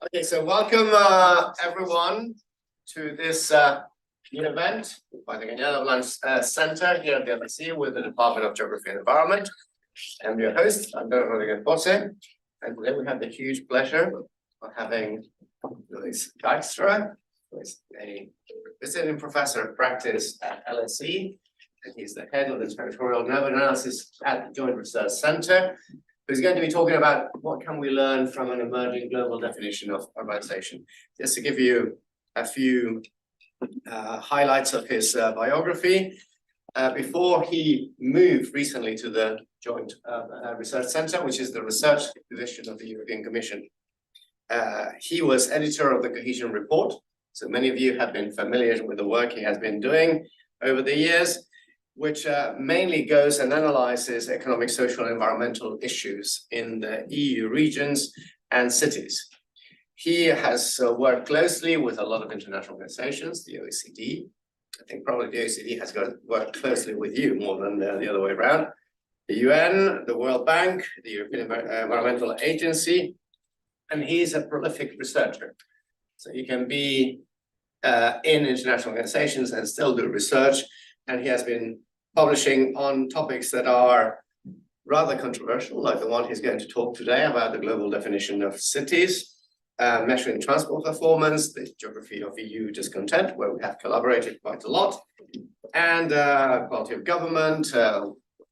Okay, so welcome everyone to this new event by the Cañada-Blanch Centre here at the LSE with the Department of Geography and Environment. I'm your host, I'm Vernon, and today we have the huge pleasure of having Dijkstra, who is a visiting professor of practice at LSE, and he's the head of the Territorial Urban Analysis at the Joint Research Centre. Who's going to be talking about what can we learn from an emerging global definition of urbanization. Just to give you a few highlights of his biography. Before he moved recently to the Joint Research Centre, which is the research division of the European Commission, he was editor of the Cohesion Report. So many of you have been familiar with the work he has been doing over the years, which mainly goes and analyzes economic, social, and environmental issues in the EU regions and cities. He has worked closely with a lot of international organizations, the OECD. I think probably the OECD has worked closely with you more than the other way around. The UN, the World Bank, the European Environmental Agency, and he's a prolific researcher. So you can be in international organizations and still do research. And he has been publishing on topics that are rather controversial, like the one he's going to talk today about the global definition of cities, measuring transport performance, the geography of EU discontent, where we have collaborated quite a lot, and quality of government.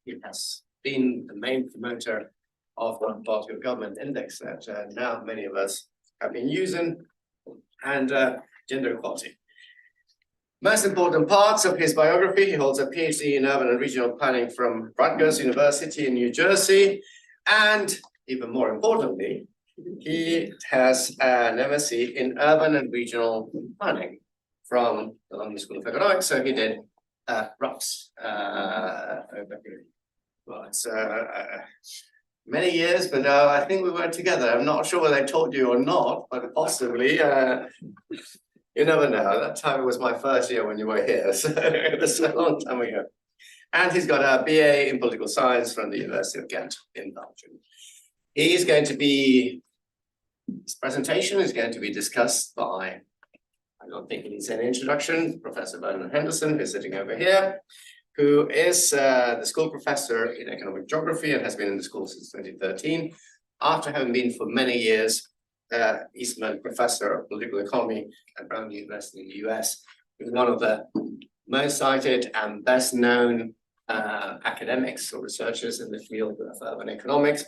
He has been the main promoter of the quality of government index that now many of us have been using, and gender equality. Most important parts of his biography: he holds a PhD in urban and regional planning from Rutgers University in New Jersey, and even more importantly, he has an MSc in urban and regional planning from the London School of Economics. So he did RUPS. Well, it's many years, but I think we were together. I'm not sure whether I taught you or not, but possibly. You never know. That time was my first year when you were here, so it was a long time ago. And he's got a BA in political science from the University of Ghent in Belgium. He's going to be, his presentation is going to be discussed by, I don't think it needs any introduction, Professor Vernon Henderson, who's sitting over here, who is the school professor in economic geography and has been in the school since 2013, after having been for many years Eastman Professor of Political Economy at Brown University in the US, who's one of the most cited and best known academics or researchers in the field of urban economics,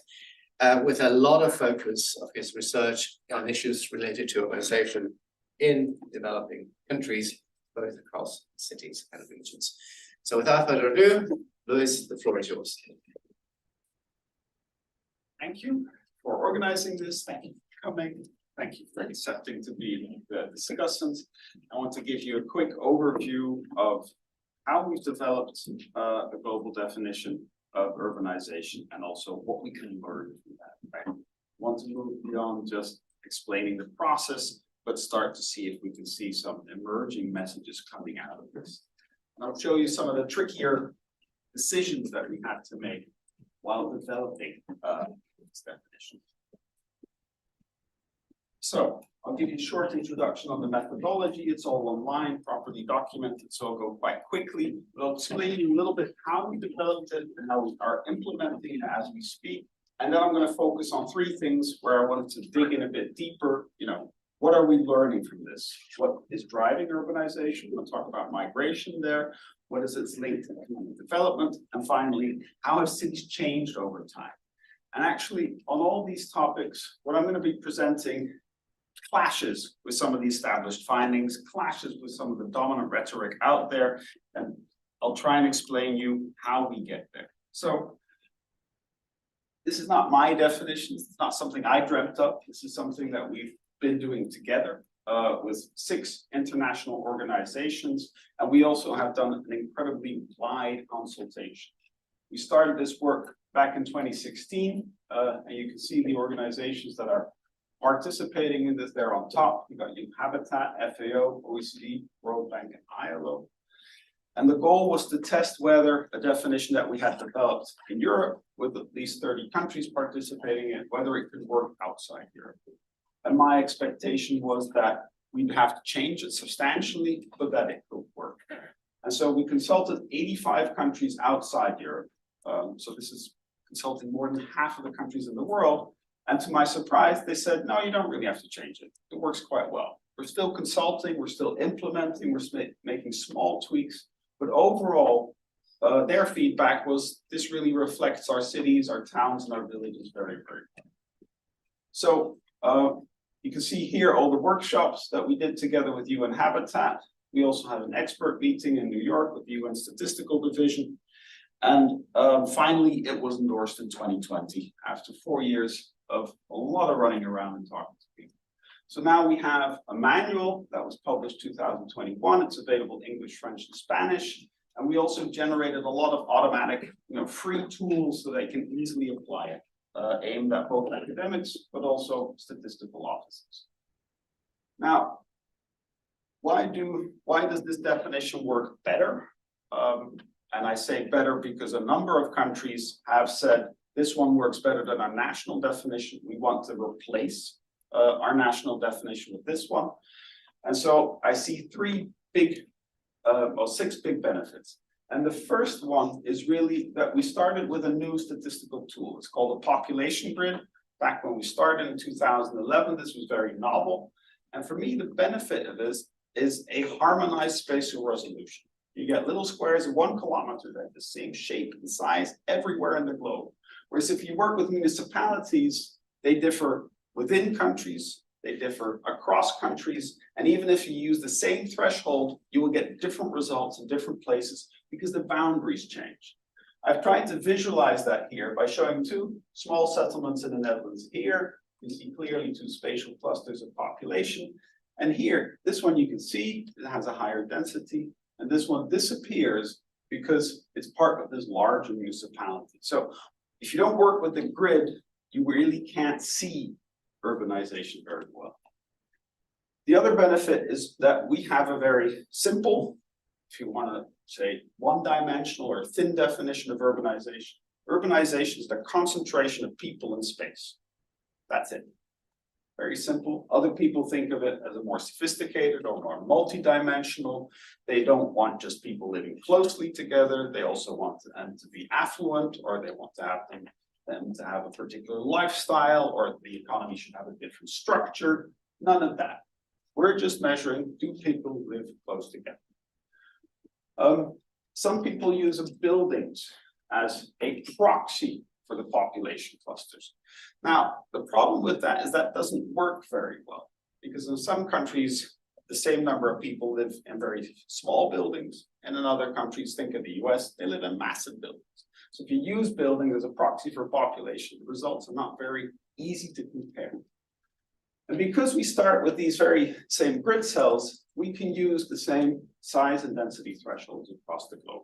with a lot of focus of his research on issues related to urbanization in developing countries, both across cities and regions. So without further ado, Louis, the floor is yours. Thank you for organizing this. Thank you for coming. Thank you for accepting to be the discussant. I want to give you a quick overview of how we've developed a global definition of urbanization and also what we can learn from that. Right? I want to move beyond just explaining the process, but start to see if we can see some emerging messages coming out of this. And I'll show you some of the trickier decisions that we had to make while developing this definition. So I'll give you a short introduction on the methodology. It's all online, properly documented, so I'll go quite quickly. But I'll explain you a little bit how we developed it and how we are implementing it as we speak. And then I'm going to focus on three things where I wanted to dig in a bit deeper. What are we learning from this? What is driving urbanization? We'll talk about migration there. What is its link to economic development? And finally, how have cities changed over time? And actually, on all these topics, what I'm going to be presenting clashes with some of the established findings, clashes with some of the dominant rhetoric out there, and I'll try and explain you how we get there. So this is not my definition. It's not something I dreamt up. This is something that we've been doing together with 6 international organizations, and we also have done an incredibly wide consultation. We started this work back in 2016, and you can see the organizations that are participating in this there on top. We've got Habitat, FAO, OECD, World Bank, and ILO. And the goal was to test whether a definition that we had developed in Europe, with at least 30 countries participating in, whether it could work outside Europe. And my expectation was that we'd have to change it substantially, but that it could work. And so we consulted 85 countries outside Europe. So this is consulting more than half of the countries in the world. And to my surprise, they said, no, you don't really have to change it. It works quite well. We're still consulting, we're still implementing, we're making small tweaks, but overall, their feedback was this really reflects our cities, our towns, and our villages very, very well. So you can see here all the workshops that we did together with UN Habitat. We also had an expert meeting in New York with the UN Statistical Division. And finally, it was endorsed in 2020 after 4 years of a lot of running around and talking to people. So now we have a manual that was published 2021. It's available in English, French, and Spanish. And we also generated a lot of automatic, free tools so they can easily apply it, aimed at both academics, but also statistical offices. Now, why does this definition work better? And I say better because a number of countries have said this one works better than our national definition. We want to replace our national definition with this one. And so I see six big benefits. And the first one is really that we started with a new statistical tool. It's called a population grid. Back when we started in 2011, this was very novel. And for me, the benefit of this is a harmonized spatial resolution. You get little squares of 1 kilometer that have the same shape and size everywhere in the globe. Whereas if you work with municipalities, they differ within countries, they differ across countries, and even if you use the same threshold, you will get different results in different places because the boundaries change. I've tried to visualize that here by showing 2 small settlements in the Netherlands here. You see clearly 2 spatial clusters of population. And here, this one you can see, it has a higher density, and this one disappears because it's part of this larger municipality. So if you don't work with the grid, you really can't see urbanization very well. The other benefit is that we have a very simple, if you want to say one-dimensional or thin definition of urbanization. Urbanization is the concentration of people in space. That's it. Very simple. Other people think of it as a more sophisticated or more multi-dimensional. They don't want just people living closely together. They also want them to be affluent, or they want to have them to have a particular lifestyle, or the economy should have a different structure. None of that. We're just measuring, do people live close together? Some people use buildings as a proxy for the population clusters. Now, the problem with that is that doesn't work very well, because in some countries, the same number of people live in very small buildings, and in other countries, think of the US, they live in massive buildings. So if you use buildings as a proxy for population, the results are not very easy to compare. And because we start with these very same grid cells, we can use the same size and density thresholds across the globe.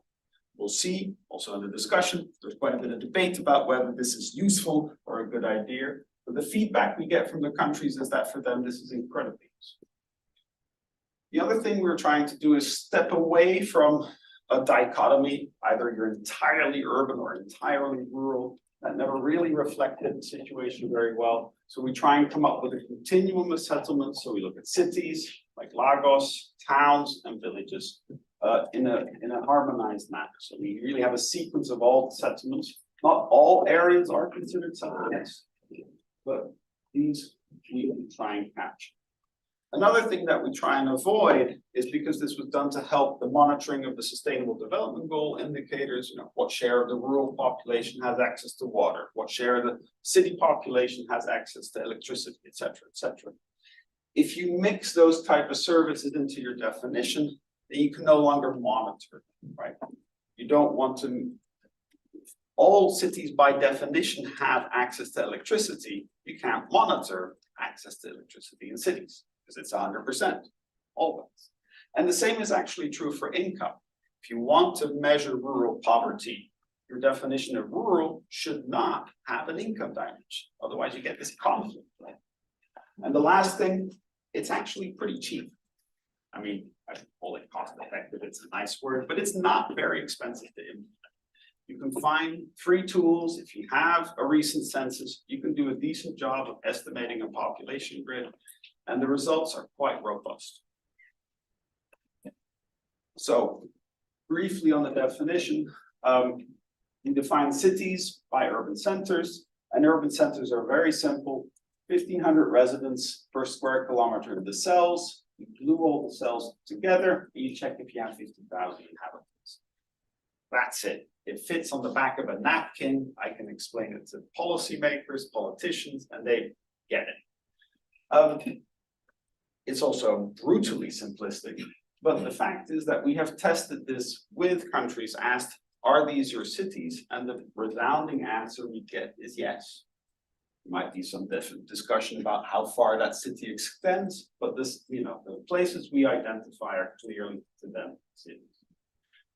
We'll see, also in the discussion, there's quite a bit of debate about whether this is useful or a good idea. But the feedback we get from the countries is that for them, this is incredibly useful. The other thing we're trying to do is step away from a dichotomy, either you're entirely urban or entirely rural. That never really reflected the situation very well. So we try and come up with a continuum of settlements. So we look at cities like Lagos, towns, and villages in a harmonized manner. So we really have a sequence of all settlements. Not all areas are considered settlements, but these we try and capture. Another thing that we try and avoid is, because this was done to help the monitoring of the Sustainable Development Goal indicators, what share of the rural population has access to water, what share of the city population has access to electricity, et cetera, et cetera. If you mix those type of services into your definition, then you can no longer monitor them, right? You don't want to, all cities by definition have access to electricity. You can't monitor access to electricity in cities, because it's 100%, always. And the same is actually true for income. If you want to measure rural poverty, your definition of rural should not have an income dimension. Otherwise you get this conflict, right? And the last thing, it's actually pretty cheap. I mean, I call it cost effective, it's a nice word, but it's not very expensive to implement. You can find free tools. If you have a recent census, you can do a decent job of estimating a population grid, and the results are quite robust. So briefly on the definition, we define cities by urban centers, and urban centers are very simple. 1,500 residents per square kilometer of the cells. You glue all the cells together, and you check if you have 50,000 inhabitants. That's it. It fits on the back of a napkin. I can explain it to policymakers, politicians, and they get it. It's also brutally simplistic, but the fact is that we have tested this with countries, asked, are these your cities? And the resounding answer we get is yes. There might be some discussion about how far that city extends, but this, the places we identify are clearly to them cities.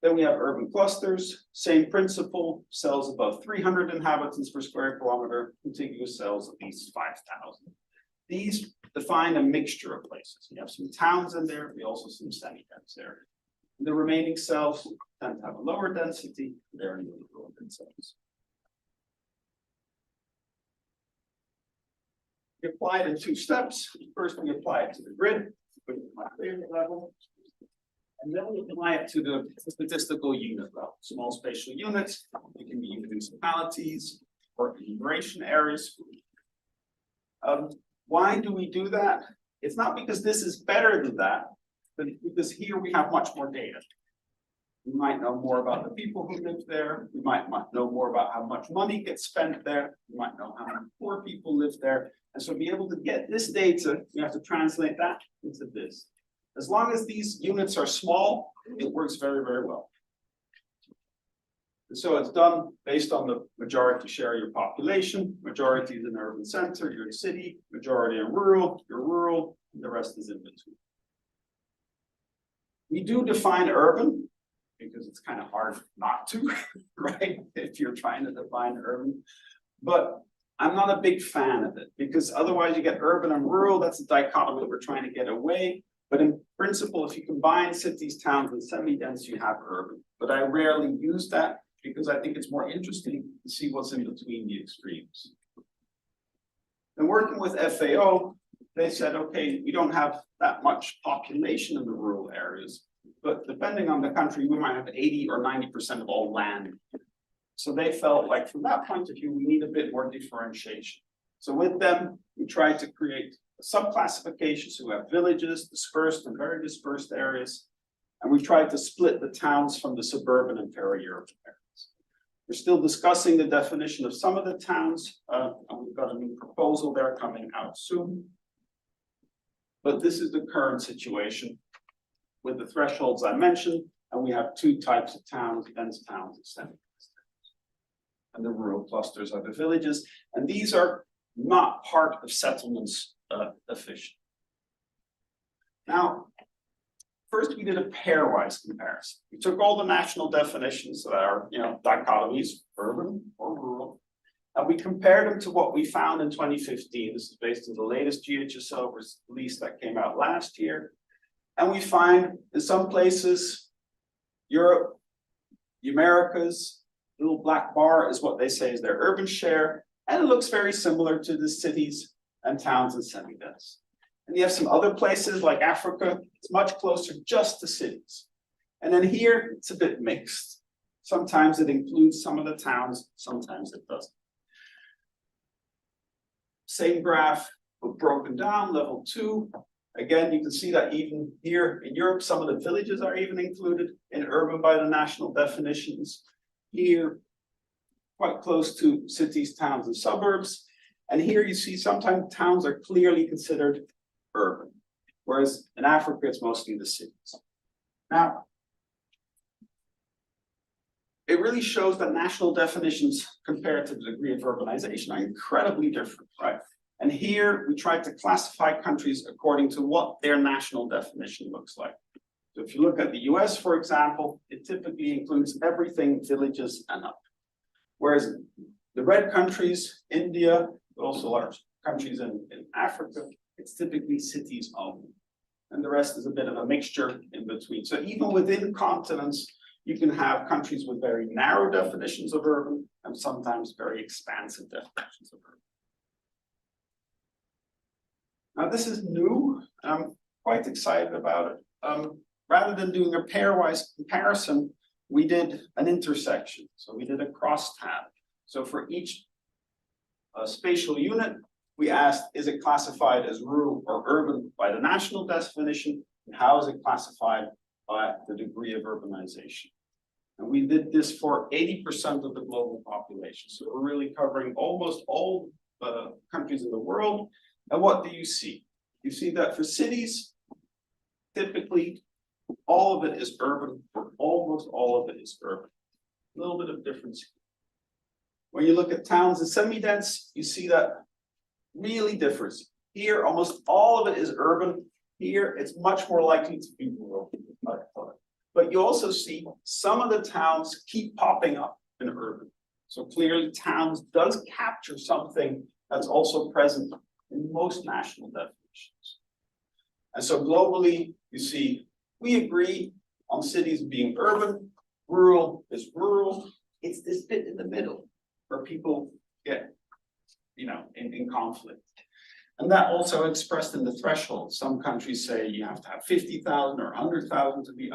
Then we have urban clusters, same principle, cells above 300 inhabitants per square kilometer, contiguous cells at least 5,000. These define a mixture of places. We have some towns in there, we also some semi-dense areas. The remaining cells tend to have a lower density, they're in the urban cells. We apply it in 2 steps. First, we apply it to the grid, which is my favorite level. And then we apply it to the statistical unit level, small spatial units. It can be municipalities or enumeration areas. Why do we do that? It's not because this is better than that, but because here we have much more data. We might know more about the people who live there. We might know more about how much money gets spent there. We might know how many poor people live there. And so to be able to get this data, you have to translate that into this. As long as these units are small, it works very, very well. And so it's done based on the majority share of your population. Majority is in urban center, you're a city. Majority in rural, you're rural, and the rest is in between. We do define urban because it's kind of hard not to, right? If you're trying to define urban. But I'm not a big fan of it because otherwise you get urban and rural. That's a dichotomy we're trying to get away. But in principle, if you combine cities, towns, and semi-dense, you have urban. But I rarely use that because I think it's more interesting to see what's in between the extremes. And working with FAO, they said, okay, we don't have that much population in the rural areas, but depending on the country, we might have 80 or 90% of all land. So they felt like from that point of view, we need a bit more differentiation. So with them, we tried to create sub-classifications who have villages, dispersed and very dispersed areas. And we tried to split the towns from the suburban and peri-urban areas. We're still discussing the definition of some of the towns, and we've got a new proposal there coming out soon. But this is the current situation with the thresholds I mentioned, and we have 2 types of towns, dense towns and semi-dense towns. And the rural clusters are the villages, and these are not part of settlements efficient. Now, first we did a pairwise comparison. We took all the national definitions that are, dichotomies, urban or rural, and we compared them to what we found in 2015. This is based on the latest GHSO release that came out last year. And we find in some places, Europe, the Americas, little black bar is what they say is their urban share, and it looks very similar to the cities and towns and semi-dense. And you have some other places like Africa, it's much closer just to cities. And then here, it's a bit mixed. Sometimes it includes some of the towns, sometimes it doesn't. Same graph, but broken down, level 2. Again, you can see that even here in Europe, some of the villages are even included in urban by the national definitions. Here, quite close to cities, towns, and suburbs. And here you see sometimes towns are clearly considered urban, whereas in Africa, it's mostly the cities. Now, it really shows that national definitions compared to the degree of urbanization are incredibly different, right? And here we tried to classify countries according to what their national definition looks like. So if you look at the US, for example, it typically includes everything villages and up. Whereas the red countries, India, but also large countries in Africa, it's typically cities only. And the rest is a bit of a mixture in between. So even within continents, You can have countries with very narrow definitions of urban and sometimes very expansive definitions of urban. Now, this is new, and I'm quite excited about it. Rather than doing a pairwise comparison, we did an intersection. So we did a crosstab. So for each spatial unit, we asked, is it classified as rural or urban by the national definition? And how is it classified by the degree of urbanization? And we did this for 80% of the global population. So we're really covering almost all the countries in the world. And what do you see? You see that for cities, typically, all of it is urban, or almost all of it is urban. A little bit of difference. When you look at towns and semi-dense, you see that really differs. Here, almost all of it is urban. Here, it's much more likely to be rural. But you also see some of the towns keep popping up in urban. So clearly, towns does capture something that's also present in most national definitions. And so globally, you see, we agree on cities being urban, rural is rural. It's this bit in the middle where people get, in conflict. And that also expressed in the threshold. Some countries say you have to have 50,000 or 100,000 to be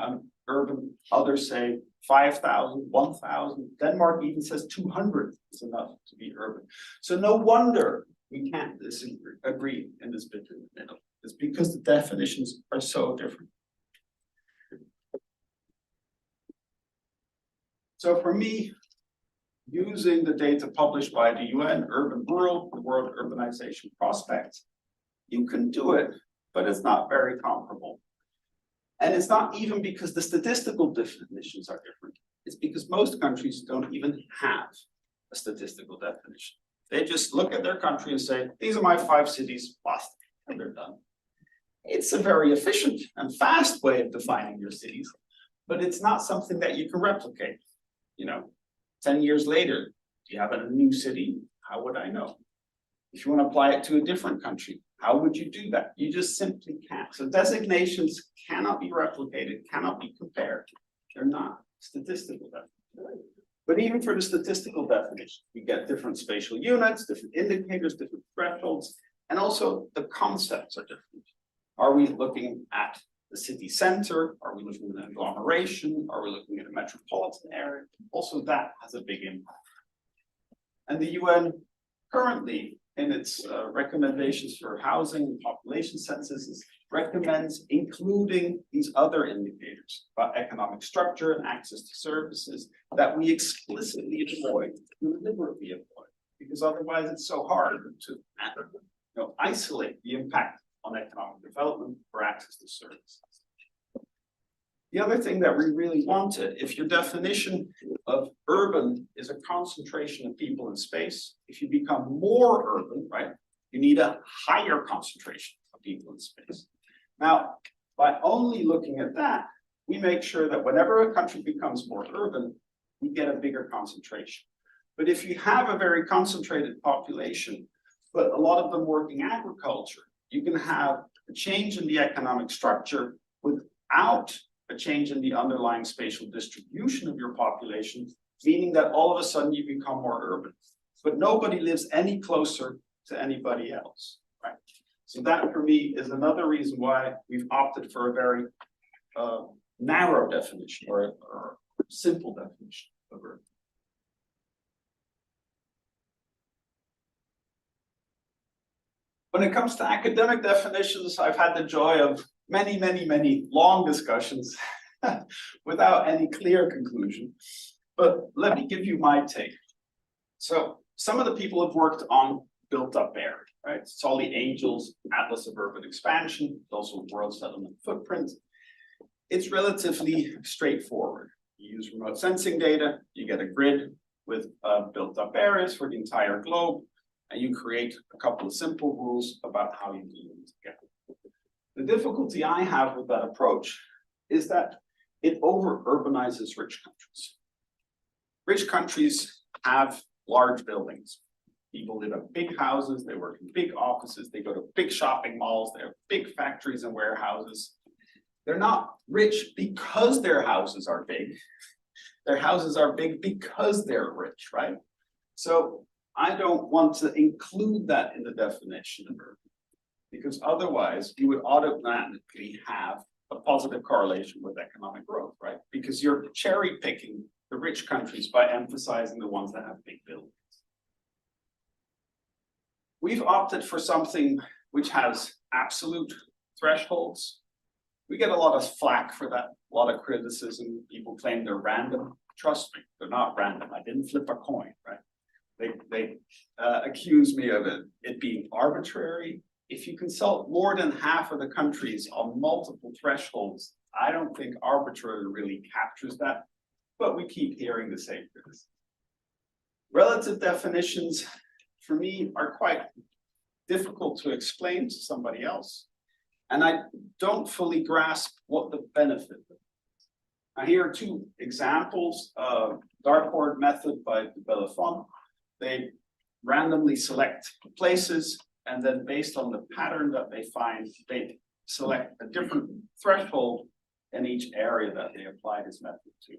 urban. Others say 5,000, 1,000. Denmark even says 200 is enough to be urban. So no wonder we can't agree in this bit in the middle. It's because the definitions are so different. So for me, using the data published by the UN Urban Rural, the World Urbanization Prospect, you can do it, but it's not very comparable. And it's not even because the statistical definitions are different. It's because most countries don't even have a statistical definition. They just look at their country and say, these are my 5 cities, basta, and they're done. It's a very efficient and fast way of defining your cities, but it's not something that you can replicate. 10 years later, do you have a new city? How would I know? If you want to apply it to a different country, how would you do that? You just simply can't. So designations cannot be replicated, cannot be compared. They're not statistical definitions. But even for the statistical definition, we get different spatial units, different indicators, different thresholds, and also the concepts are different. Are we looking at the city center? Are we looking at an agglomeration? Are we looking at a metropolitan area? Also, that has a big impact. And the UN currently, in its recommendations for housing and population censuses, recommends including these other indicators about economic structure and access to services that we explicitly avoid, deliberately avoid, because otherwise it's so hard to isolate the impact on economic development for access to services. The other thing that we really wanted, if your definition of urban is a concentration of people in space, if you become more urban, right, you need a higher concentration of people in space. Now, by only looking at that, we make sure that whenever a country becomes more urban, we get a bigger concentration. But if you have a very concentrated population, but a lot of them working agriculture, you can have a change in the economic structure without a change in the underlying spatial distribution of your population, meaning that all of a sudden you become more urban. But nobody lives any closer to anybody else, right? So that for me is another reason why we've opted for a very narrow definition or simple definition of urban. When it comes to academic definitions, I've had the joy of many long discussions without any clear conclusion. But let me give you my take. So some of the people have worked on built-up area, right? It's all the Angels Atlas of Urban Expansion, also World Settlement Footprint. It's relatively straightforward. You use remote sensing data, you get a grid with built-up areas for the entire globe, and you create a couple of simple rules about how you do them together. The difficulty I have with that approach is that it over-urbanizes rich countries. Rich countries have large buildings. People live in big houses, they work in big offices, they go to big shopping malls, they have big factories and warehouses. They're not rich because their houses are big. Their houses are big because they're rich, right? So I don't want to include that in the definition of urban, because otherwise you would automatically have a positive correlation with economic growth, right? Because you're cherry picking the rich countries by emphasizing the ones that have big buildings. We've opted for something which has absolute thresholds. We get a lot of flack for that, a lot of criticism. People claim they're random. Trust me, they're not random. I didn't flip a coin, right? They accuse me of it being arbitrary. If you consult more than half of the countries on multiple thresholds, I don't think arbitrary really captures that, but we keep hearing the same criticism. Relative definitions, for me, are quite difficult to explain to somebody else, and I don't fully grasp what the benefit is. Now, here are two examples of dartboard method by Vernon. They randomly select places, and then based on the pattern that they find, they select a different threshold in each area that they apply this method to.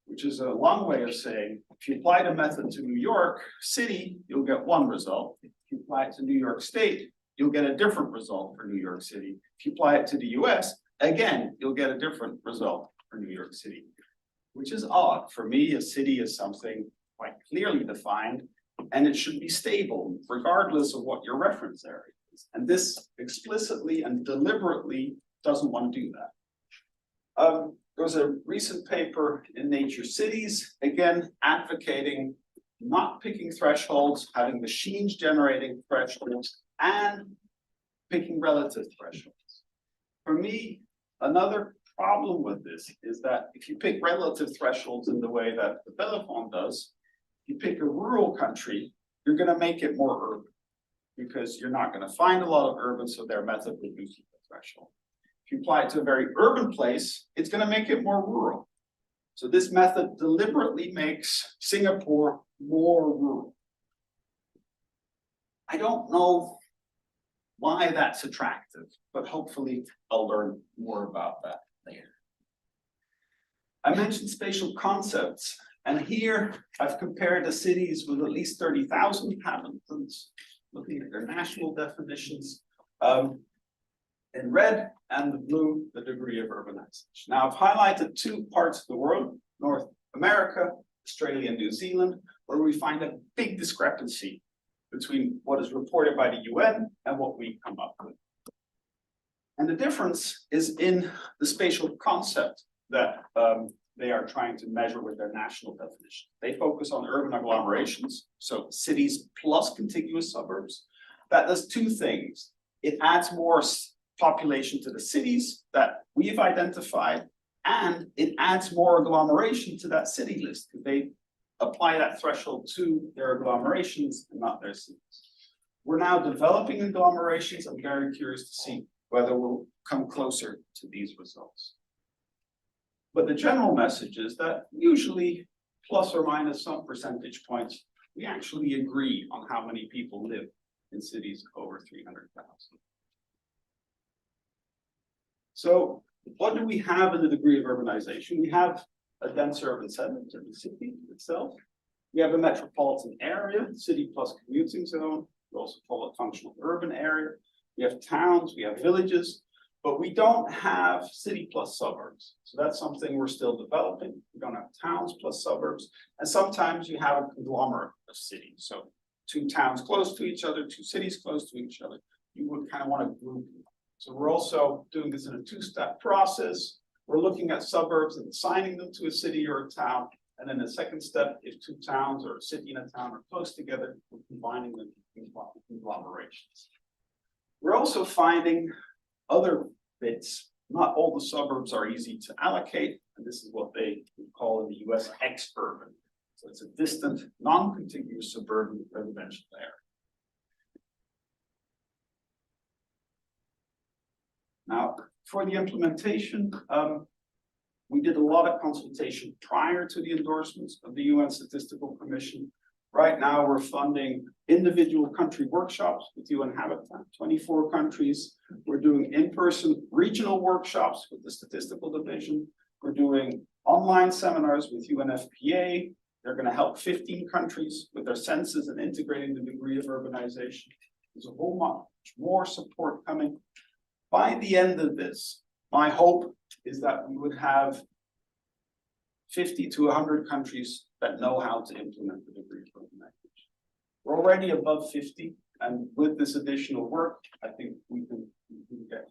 Which is a long way of saying, if you apply the method to New York City, you'll get one result. If you apply it to New York State, you'll get a different result for New York City. If you apply it to the US, again, you'll get a different result for New York City, which is odd. For me, a city is something quite clearly defined, and it should be stable regardless of what your reference area is. And this explicitly and deliberately doesn't want to do that. There was a recent paper in Nature Cities, again, advocating not picking thresholds, having machines generating thresholds, and picking relative thresholds. For me, another problem with this is that if you pick relative thresholds in the way that the Vernon does, you pick a rural country, you're going to make it more urban, because you're not going to find a lot of urban, so their method reduces the threshold. If you apply it to a very urban place, it's going to make it more rural. So this method deliberately makes Singapore more rural. I don't know why that's attractive, but hopefully I'll learn more about that later. I mentioned spatial concepts, and here I've compared the cities with at least 30,000 inhabitants, looking at their national definitions. In red and the blue, the degree of urbanization. Now, I've highlighted two parts of the world, North America, Australia, and New Zealand, where we find a big discrepancy between what is reported by the UN and what we come up with. And the difference is in the spatial concept that they are trying to measure with their national definition. They focus on urban agglomerations, so cities plus contiguous suburbs. That does two things. It adds more population to the cities that we've identified, and it adds more agglomeration to that city list, because they apply that threshold to their agglomerations and not their cities. We're now developing agglomerations. I'm very curious to see whether we'll come closer to these results. But the general message is that usually, plus or minus some percentage points, we actually agree on how many people live in cities over 300,000. So what do we have in the degree of urbanization? We have a dense urban segment of the city itself. We have a metropolitan area, city plus commuting zone. We also call it functional urban area. We have towns, we have villages, but we don't have city plus suburbs. So that's something we're still developing. We don't have towns plus suburbs. And sometimes you have a conglomerate of cities. So two towns close to each other, two cities close to each other. You would kind of want to group them. So we're also doing this in a two-step process. We're looking at suburbs and assigning them to a city or a town. And then the second step, if two towns or a city and a town are close together, we're combining them in conglomerations. We're also finding other bits. Not all the suburbs are easy to allocate, and this is what they call in the US ex-urban. So it's a distant, non-contiguous suburban residential area. Now, for the implementation, we did a lot of consultation prior to the endorsements of the UN Statistical Commission. Right now, we're funding individual country workshops with UN Habitat, 24 countries. We're doing in-person regional workshops with the Statistical Division. We're doing online seminars with UNFPA. They're going to help 15 countries with their census and integrating the degree of urbanization. There's a whole much more support coming. By the end of this, my hope is that we would have 50 to 100 countries that know how to implement the degree of urbanization. We're already above 50, and with this additional work, I think we can get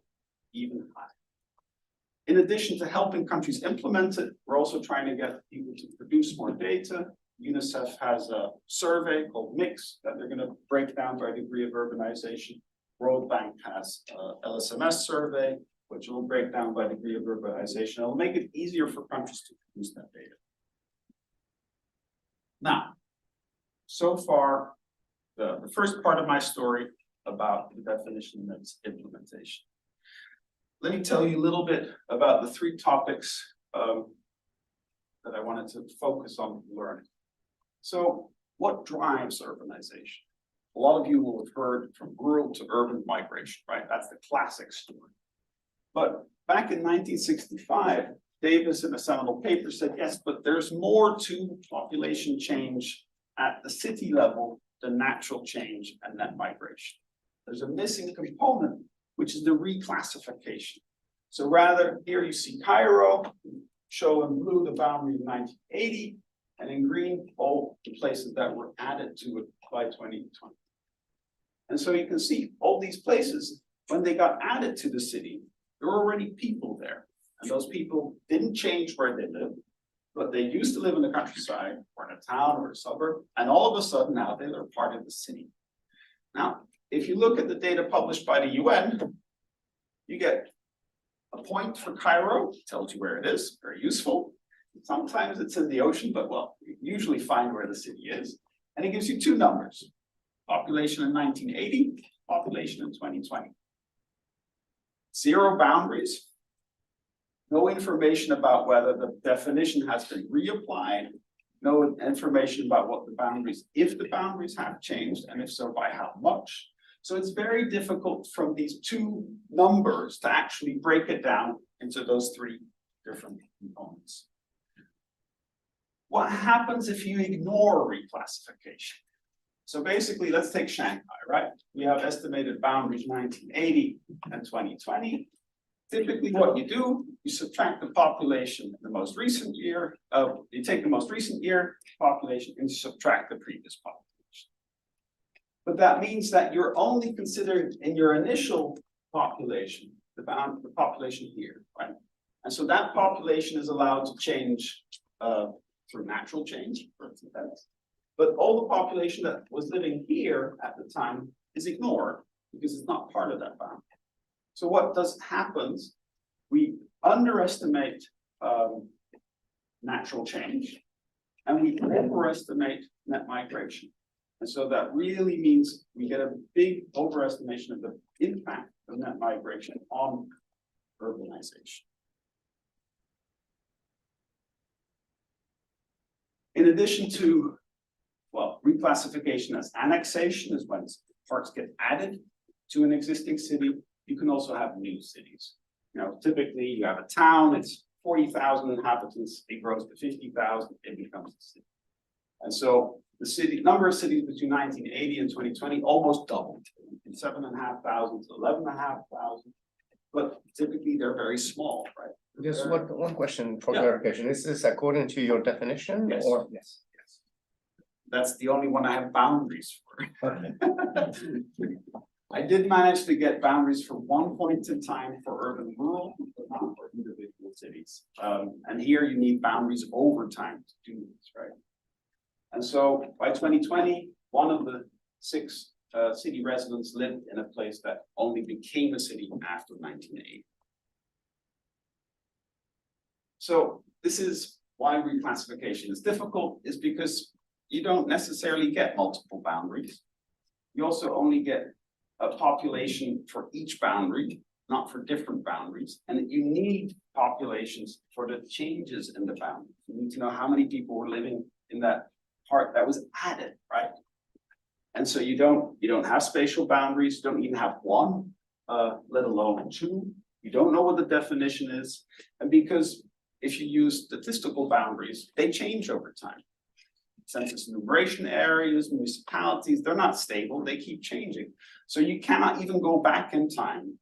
even higher. In addition to helping countries implement it, we're also trying to get people to produce more data. UNICEF has a survey called MIX that they're going to break down by degree of urbanization. World Bank has a LSMS survey, which will break down by degree of urbanization. It'll make it easier for countries to produce that data. Now, so far, the first part of my story about the definition and its implementation. Let me tell you a little bit about the three topics that I wanted to focus on learning. So, what drives urbanization? A lot of you will have heard from rural to urban migration, right? That's the classic story. But back in 1965, Davis in a seminal paper said, yes, but there's more to population change at the city level than natural change and net migration. There's a missing component, which is the reclassification. So rather, here you see Cairo, show in blue the boundary of 1980, and in green, all the places that were added to it by 2020. And so you can see all these places, when they got added to the city, there were already people there. And those people didn't change where they lived, but they used to live in the countryside or in a town or a suburb, and all of a sudden now they're part of the city. Now, if you look at the data published by the UN, you get a point for Cairo, tells you where it is, very useful. Sometimes it's in the ocean, but well, you usually find where the city is. And it gives you two numbers, population in 1980, population in 2020. Zero boundaries, no information about whether the definition has been reapplied, no information about what the boundaries, if the boundaries have changed, and if so, by how much. So it's very difficult from these two numbers to actually break it down into those three different components. What happens if you ignore reclassification? So basically, let's take Shanghai, right? We have estimated boundaries 1980 and 2020. Typically, what you do, you subtract the population in the most recent year, you take the most recent year population and you subtract the previous population. But that means that you're only considering in your initial population, the population here, right? And so that population is allowed to change through natural change, for instance. But all the population that was living here at the time is ignored because it's not part of that boundary. So what happens, we underestimate natural change and we overestimate net migration. And so that really means we get a big overestimation of the impact of net migration on urbanization. In addition to, well, reclassification as annexation is when parts get added to an existing city. You can also have new cities. You know, typically you have a town, it's 40,000 inhabitants, it grows to 50,000, it becomes a city. And so the number of cities between 1980 and 2020 almost doubled, from 7,500 to 11,500. But typically they're very small, right? Just one question for clarification. Is this according to your definition? Yes. Or? Yes. That's the only one I have boundaries for. Okay. I did manage to get boundaries for one point in time for urban rural, but not for individual cities. And here you need boundaries over time to do this, right? And so by 2020, one of the 6 city residents lived in a place that only became a city after 1980. So this is why reclassification is difficult, is because you don't necessarily get multiple boundaries. You also only get a population for each boundary, not for different boundaries. And you need populations for the changes in the boundary. You need to know how many people were living in that part that was added, right? And so you don't have spatial boundaries, you don't even have one, let alone 2. You don't know what the definition is. And because if you use statistical boundaries, they change over time. Census enumeration areas, municipalities, they're not stable, they keep changing. So you cannot even go back in time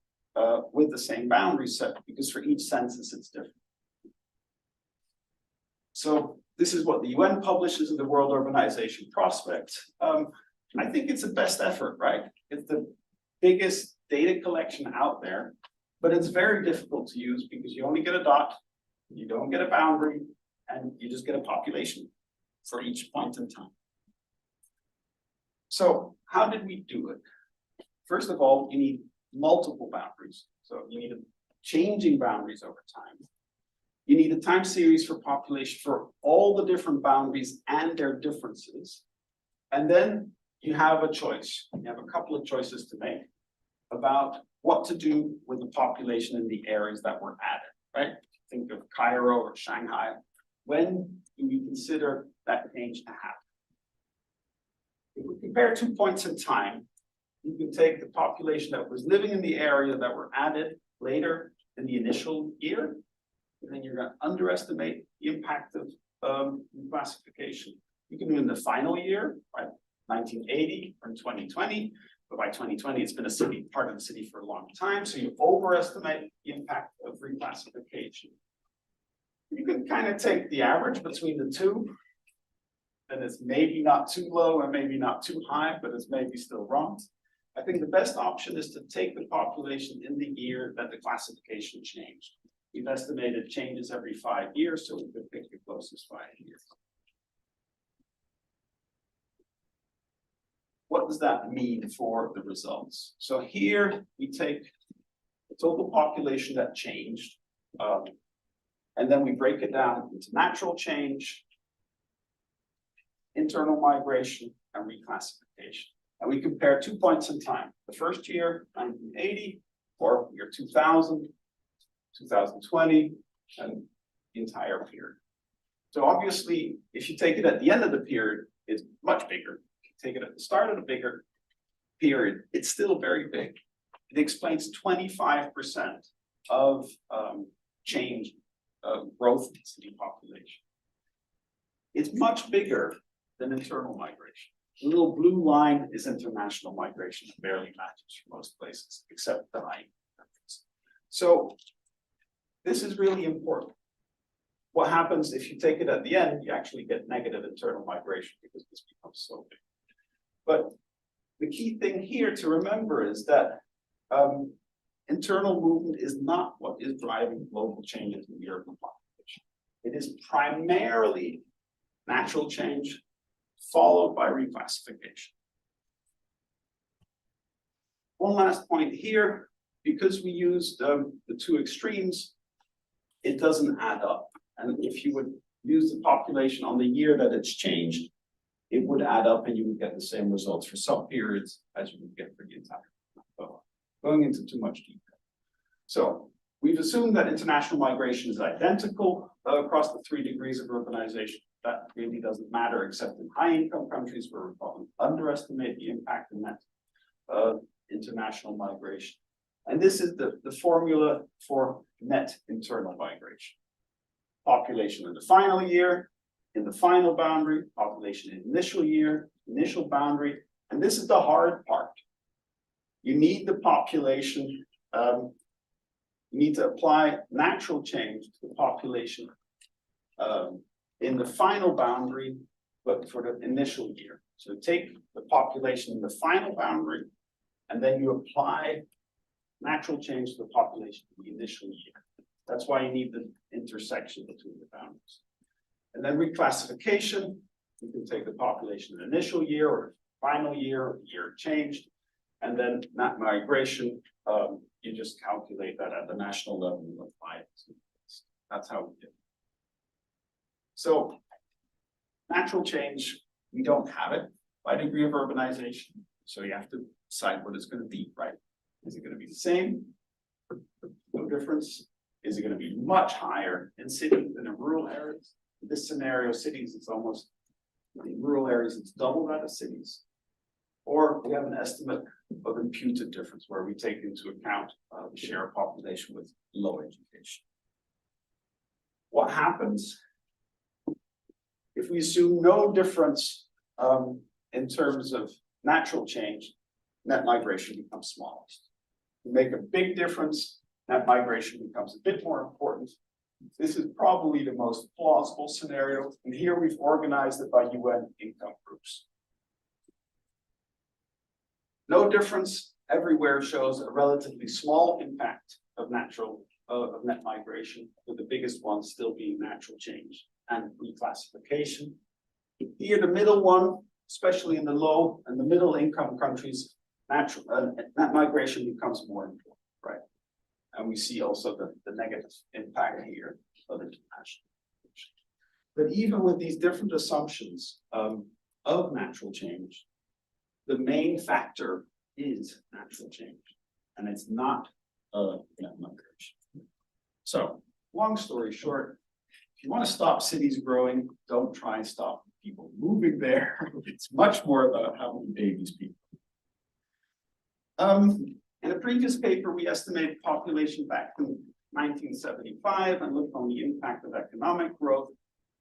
with the same boundary set, because for each census it's different. So this is what the UN publishes in the World Urbanization Prospect. I think it's the best effort, right? It's the biggest data collection out there, but it's very difficult to use because you only get a dot, you don't get a boundary, and you just get a population for each point in time. So how did we do it? First of all, you need multiple boundaries. So you need changing boundaries over time. You need a time series for population for all the different boundaries and their differences. And then you have a choice. You have a couple of choices to make about what to do with the population in the areas that were added, right? Think of Cairo or Shanghai. When do we consider that change to happen? If we compare 2 points in time, you can take the population that was living in the area that were added later in the initial year, and then you're going to underestimate the impact of classification. You can do it in the final year, right? 1980 or in 2020, but by 2020, it's been a city, part of the city for a long time. So you overestimate the impact of reclassification. You can kind of take the average between the two, and it's maybe not too low and maybe not too high, but it's maybe still wrong. I think the best option is to take the population in the year that the classification changed. We've estimated changes every 5 years, so we could pick the closest 5 years. What does that mean for the results? So here we take the total population that changed, and then we break it down into natural change, internal migration, and reclassification. And we compare 2 points in time. The first year, 1980, or year 2000, 2020, and the entire period. So obviously, if you take it at the end of the period, it's much bigger. If you take it at the start of the bigger period, it's still very big. It explains 25% of change, growth in city population. It's much bigger than internal migration. The little blue line is international migration. It barely matches for most places, except the high countries. So this is really important. What happens if you take it at the end, you actually get negative internal migration because this becomes so big. But the key thing here to remember is that internal movement is not what is driving local changes in the urban population. It is primarily natural change, followed by reclassification. One last point here, because we used the two extremes, it doesn't add up. And if you would use the population on the year that it's changed, it would add up and you would get the same results for some periods as you would get for the entire. So, going into too much detail. So we've assumed that international migration is identical across the 3 degrees of urbanization. That really doesn't matter, except in high-income countries where we probably underestimate the impact of net international migration. And this is the formula for net internal migration. Population in the final year, in the final boundary, population in initial year, initial boundary, and this is the hard part. You need the population, you need to apply natural change to the population in the final boundary, but for the initial year. So take the population in the final boundary, and then you apply natural change to the population in the initial year. That's why you need the intersection between the boundaries. And then reclassification, you can take the population in the initial year or final year, or year changed, and then net migration, you just calculate that at the national level and apply it. That's how we do it. So natural change, we don't have it by degree of urbanization. So you have to decide what it's going to be, right? Is it going to be the same? No difference. Is it going to be much higher in cities than in rural areas? In this scenario, cities, it's almost, in rural areas, it's double that of cities. Or we have an estimate of imputed difference where we take into account the share of population with low education. what happens if we assume no difference in terms of natural change, net migration becomes smallest. We make a big difference, net migration becomes a bit more important. This is probably the most plausible scenario, and here we've organized it by UN income groups. No difference everywhere shows a relatively small impact of net migration, with the biggest one still being natural change and reclassification. Here, the middle one, especially in the low and the middle income countries, net migration becomes more important, right? And we see also the negative impact here of international migration. But even with these different assumptions of natural change, the main factor is natural change, and it's not net migration. So, long story short, if you want to stop cities growing, don't try and stop people moving there. It's much more about how many babies people. In a previous paper, we estimated population back to 1975 and looked on the impact of economic growth.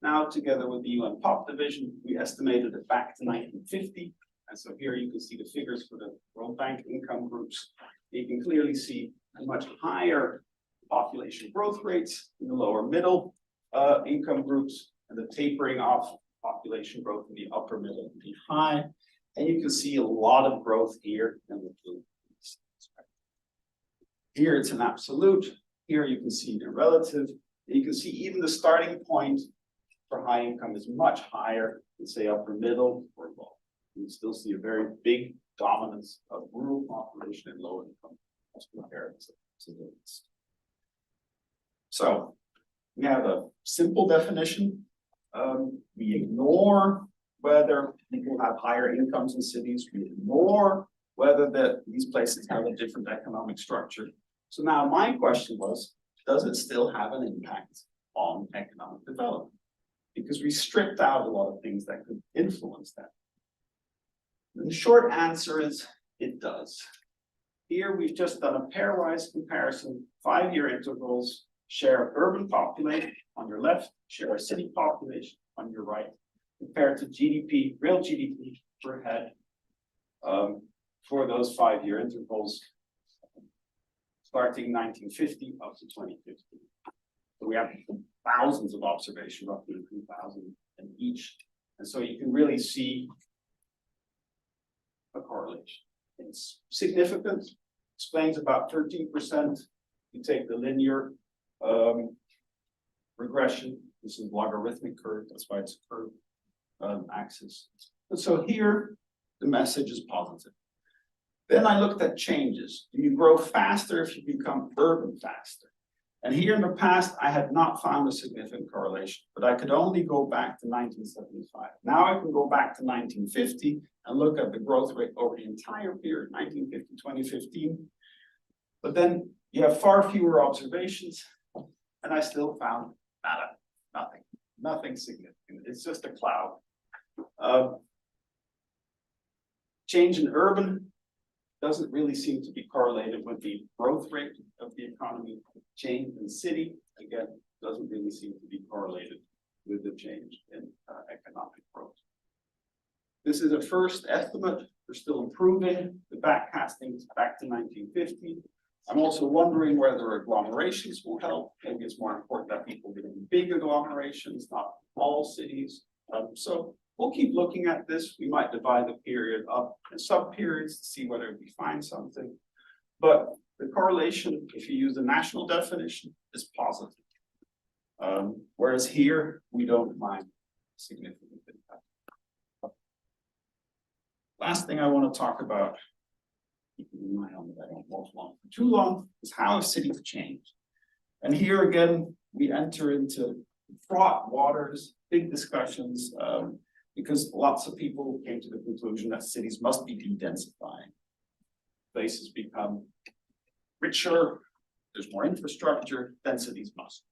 Now, together with the UN Pop Division, we estimated it back to 1950. And so here you can see the figures for the World Bank income groups. You can clearly see a much higher population growth rates in the lower middle income groups, and the tapering off population growth in the upper middle and the high. And you can see a lot of growth here in the blue. Here it's an absolute. Here you can see the relative. And you can see even the starting point for high income is much higher than, say, upper middle or low. You still see a very big dominance of rural population and low income as compared to this. So we have a simple definition. We ignore whether people have higher incomes in cities. We ignore whether these places have a different economic structure. So now my question was, does it still have an impact on economic development? Because we stripped out a lot of things that could influence that. And the short answer is it does. Here we've just done a pairwise comparison, 5-year intervals, share of urban population on your left, share of city population on your right, compared to GDP, real GDP per head for those 5-year intervals, starting 1950 up to 2050. So we have thousands of observations, roughly 2,000 in each. And so you can really see a correlation. It's significant, explains about 13%. You take the linear regression. This is logarithmic curve, that's why it's a curve axis. And so here, the message is positive. Then I looked at changes. Do you grow faster if you become urban faster? And here in the past, I had not found a significant correlation, but I could only go back to 1975. Now I can go back to 1950 and look at the growth rate over the entire period, 1950, 2015. But then you have far fewer observations, and I still found nothing significant. It's just a cloud. Change in urban doesn't really seem to be correlated with the growth rate of the economy. Change in city, again, doesn't really seem to be correlated with the change in economic growth. This is a first estimate. We're still improving the backcasting back to 1950. I'm also wondering whether agglomerations will help. Maybe it's more important that people get in big agglomerations, not all cities. So we'll keep looking at this. We might divide the period up in sub-periods to see whether we find something. But the correlation, if you use the national definition, is positive. Whereas here, we don't find significant impact. Last thing I want to talk about, keeping in mind that I don't walk long for too long, is how have cities changed? And here again, we enter into fraught waters, big discussions, because lots of people came to the conclusion that cities must be de-densifying. Places become richer, there's more infrastructure, densities must.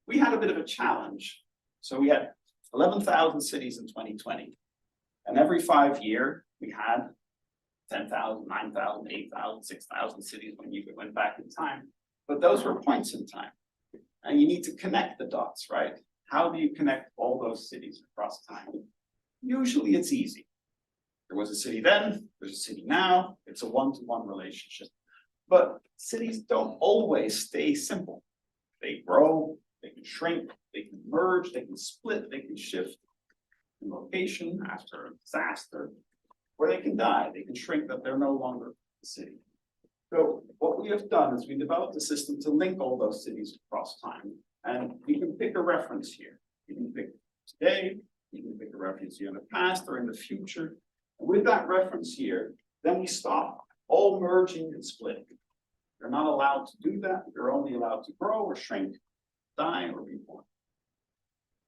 We had a bit of a challenge. So we had 11,000 cities in 2020. And every 5 years, we had 10,000, 9,000, 8,000, 6,000 cities when you went back in time. But those were points in time. And you need to connect the dots, right? How do you connect all those cities across time? Usually it's easy. There was a city then, there's a city now, it's a one-to-one relationship. But cities don't always stay simple. They grow, they can shrink, they can merge, they can split, they can shift in location after a disaster, or they can die, they can shrink that they're no longer a city. So what we have done is we developed a system to link all those cities across time. And you can pick a reference here. You can pick today, you can pick a reference here in the past or in the future. And with that reference here, then we stop all merging and splitting. You're not allowed to do that. You're only allowed to grow or shrink, die or reborn.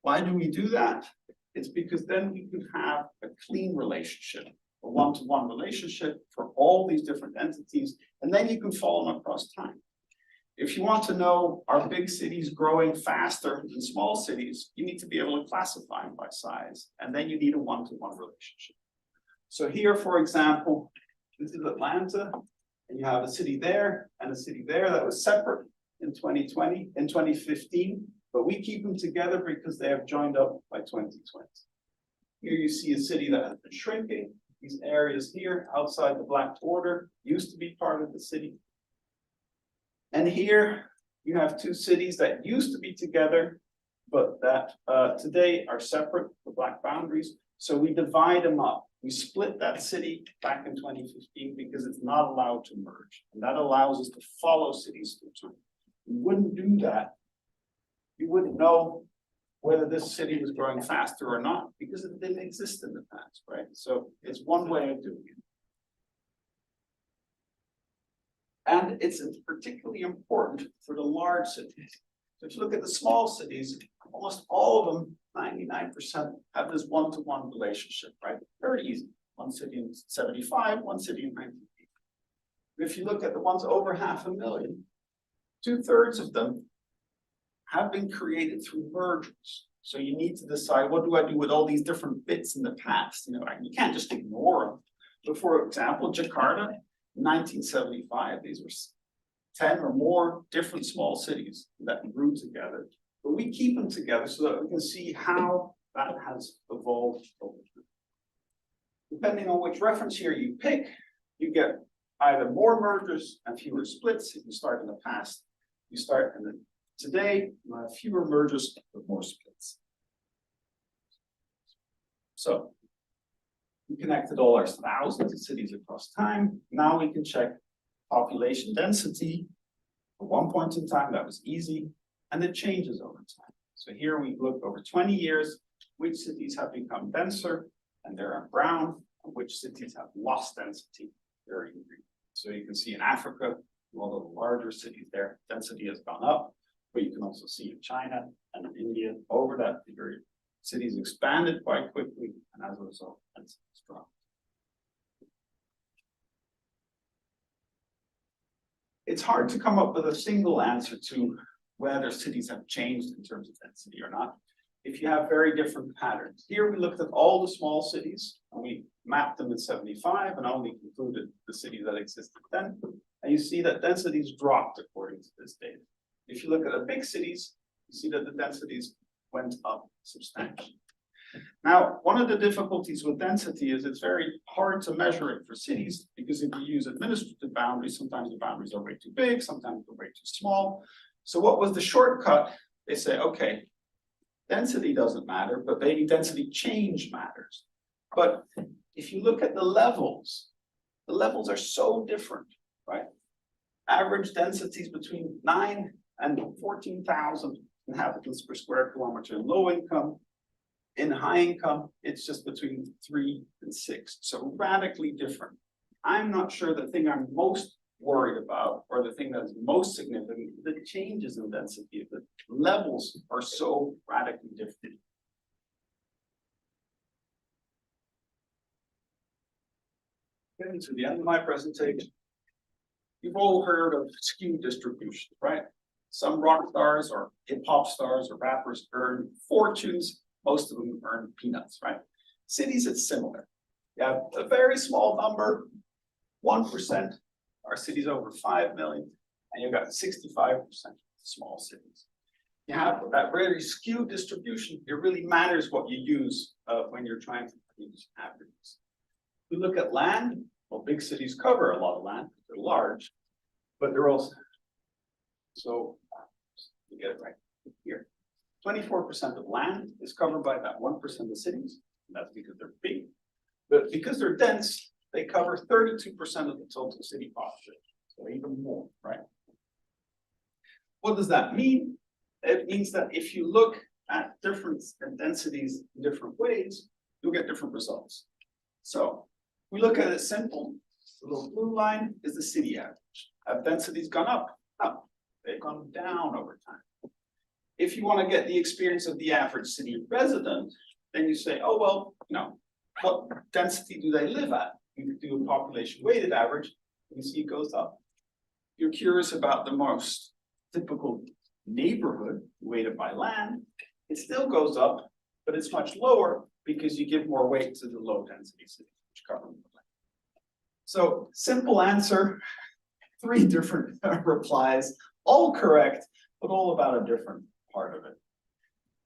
Why do we do that? It's because then we can have a clean relationship, a one-to-one relationship for all these different entities, and then you can follow them across time. If you want to know, are big cities growing faster than small cities, you need to be able to classify them by size, and then you need a one-to-one relationship. So here, for example, this is Atlanta, and you have a city there and a city there that was separate in 2020, in 2015, but we keep them together because they have joined up by 2020. Here you see a city that has been shrinking. These areas here outside the black border used to be part of the city. And here you have two cities that used to be together, but that today are separate, the black boundaries. So we divide them up. We split that city back in 2015 because it's not allowed to merge. And that allows us to follow cities through time. We wouldn't do that. You wouldn't know whether this city was growing faster or not because it didn't exist in the past, right? So it's one way of doing it. And it's particularly important for the large cities. So if you look at the small cities, almost all of them, 99% have this one-to-one relationship, right? Very easy. One city in 75, one city in 1980. If you look at the ones over 500,000, 2/3 of them have been created through mergers. So you need to decide, what do I do with all these different bits in the past? You know, you can't just ignore them. But for example, Jakarta, 1975, these were 10 or more different small cities that grew together. But we keep them together so that we can see how that has evolved over time. Depending on which reference here you pick, you get either more mergers and fewer splits. If you start in the past, you start in the today, you have fewer mergers but more splits. So we connected all our thousands of cities across time. Now we can check population density. At one point in time, that was easy, and it changes over time. So here we look over 20 years, which cities have become denser, and they're in brown, and which cities have lost density, they're in green. So you can see in Africa, all the larger cities there, density has gone up, but you can also see in China and in India, over that period, cities expanded quite quickly, and as a result, density has dropped. It's hard to come up with a single answer to whether cities have changed in terms of density or not, if you have very different patterns. Here we looked at all the small cities, and we mapped them in 75 and only concluded the cities that existed then. And you see that densities dropped according to this data. If you look at the big cities, you see that the densities went up substantially. Now, one of the difficulties with density is it's very hard to measure it for cities because if you use administrative boundaries, sometimes the boundaries are way too big, sometimes they're way too small. So what was the shortcut? They say, okay, density doesn't matter, but maybe density change matters. But if you look at the levels are so different, right? Average densities between 9 and 14,000 inhabitants per square kilometer in low income. In high income, it's just between 3 and 6. So radically different. I'm not sure the thing I'm most worried about, or the thing that's most significant, the changes in density. The levels are so radically different. Getting to the end of my presentation. You've all heard of skew distribution, right? Some rock stars or hip hop stars or rappers earn fortunes. Most of them earn peanuts, right? Cities, it's similar. You have a very small number, 1% are cities over 5 million, and you've got 65% small cities. you have that very skewed distribution, it really matters what you use when you're trying to produce averages. We look at land, well, big cities cover a lot of land, they're large, but they're also, so you get it right here. 24% of land is covered by that 1% of cities, and that's because they're big. But because they're dense, they cover 32% of the total city population, so even more, right? What does that mean? It means that if you look at different densities in different ways, you'll get different results. So we look at it simple. The little blue line is the city average. Have densities gone up? No, they've gone down over time. If you want to get the experience of the average city resident, then you say, oh, well, you know, what density do they live at? You do a population weighted average, and you see it goes up. You're curious about the most typical neighborhood weighted by land, it still goes up, but it's much lower because you give more weight to the low density cities, which cover more land. So simple answer, 3 different replies, all correct, but all about a different part of it.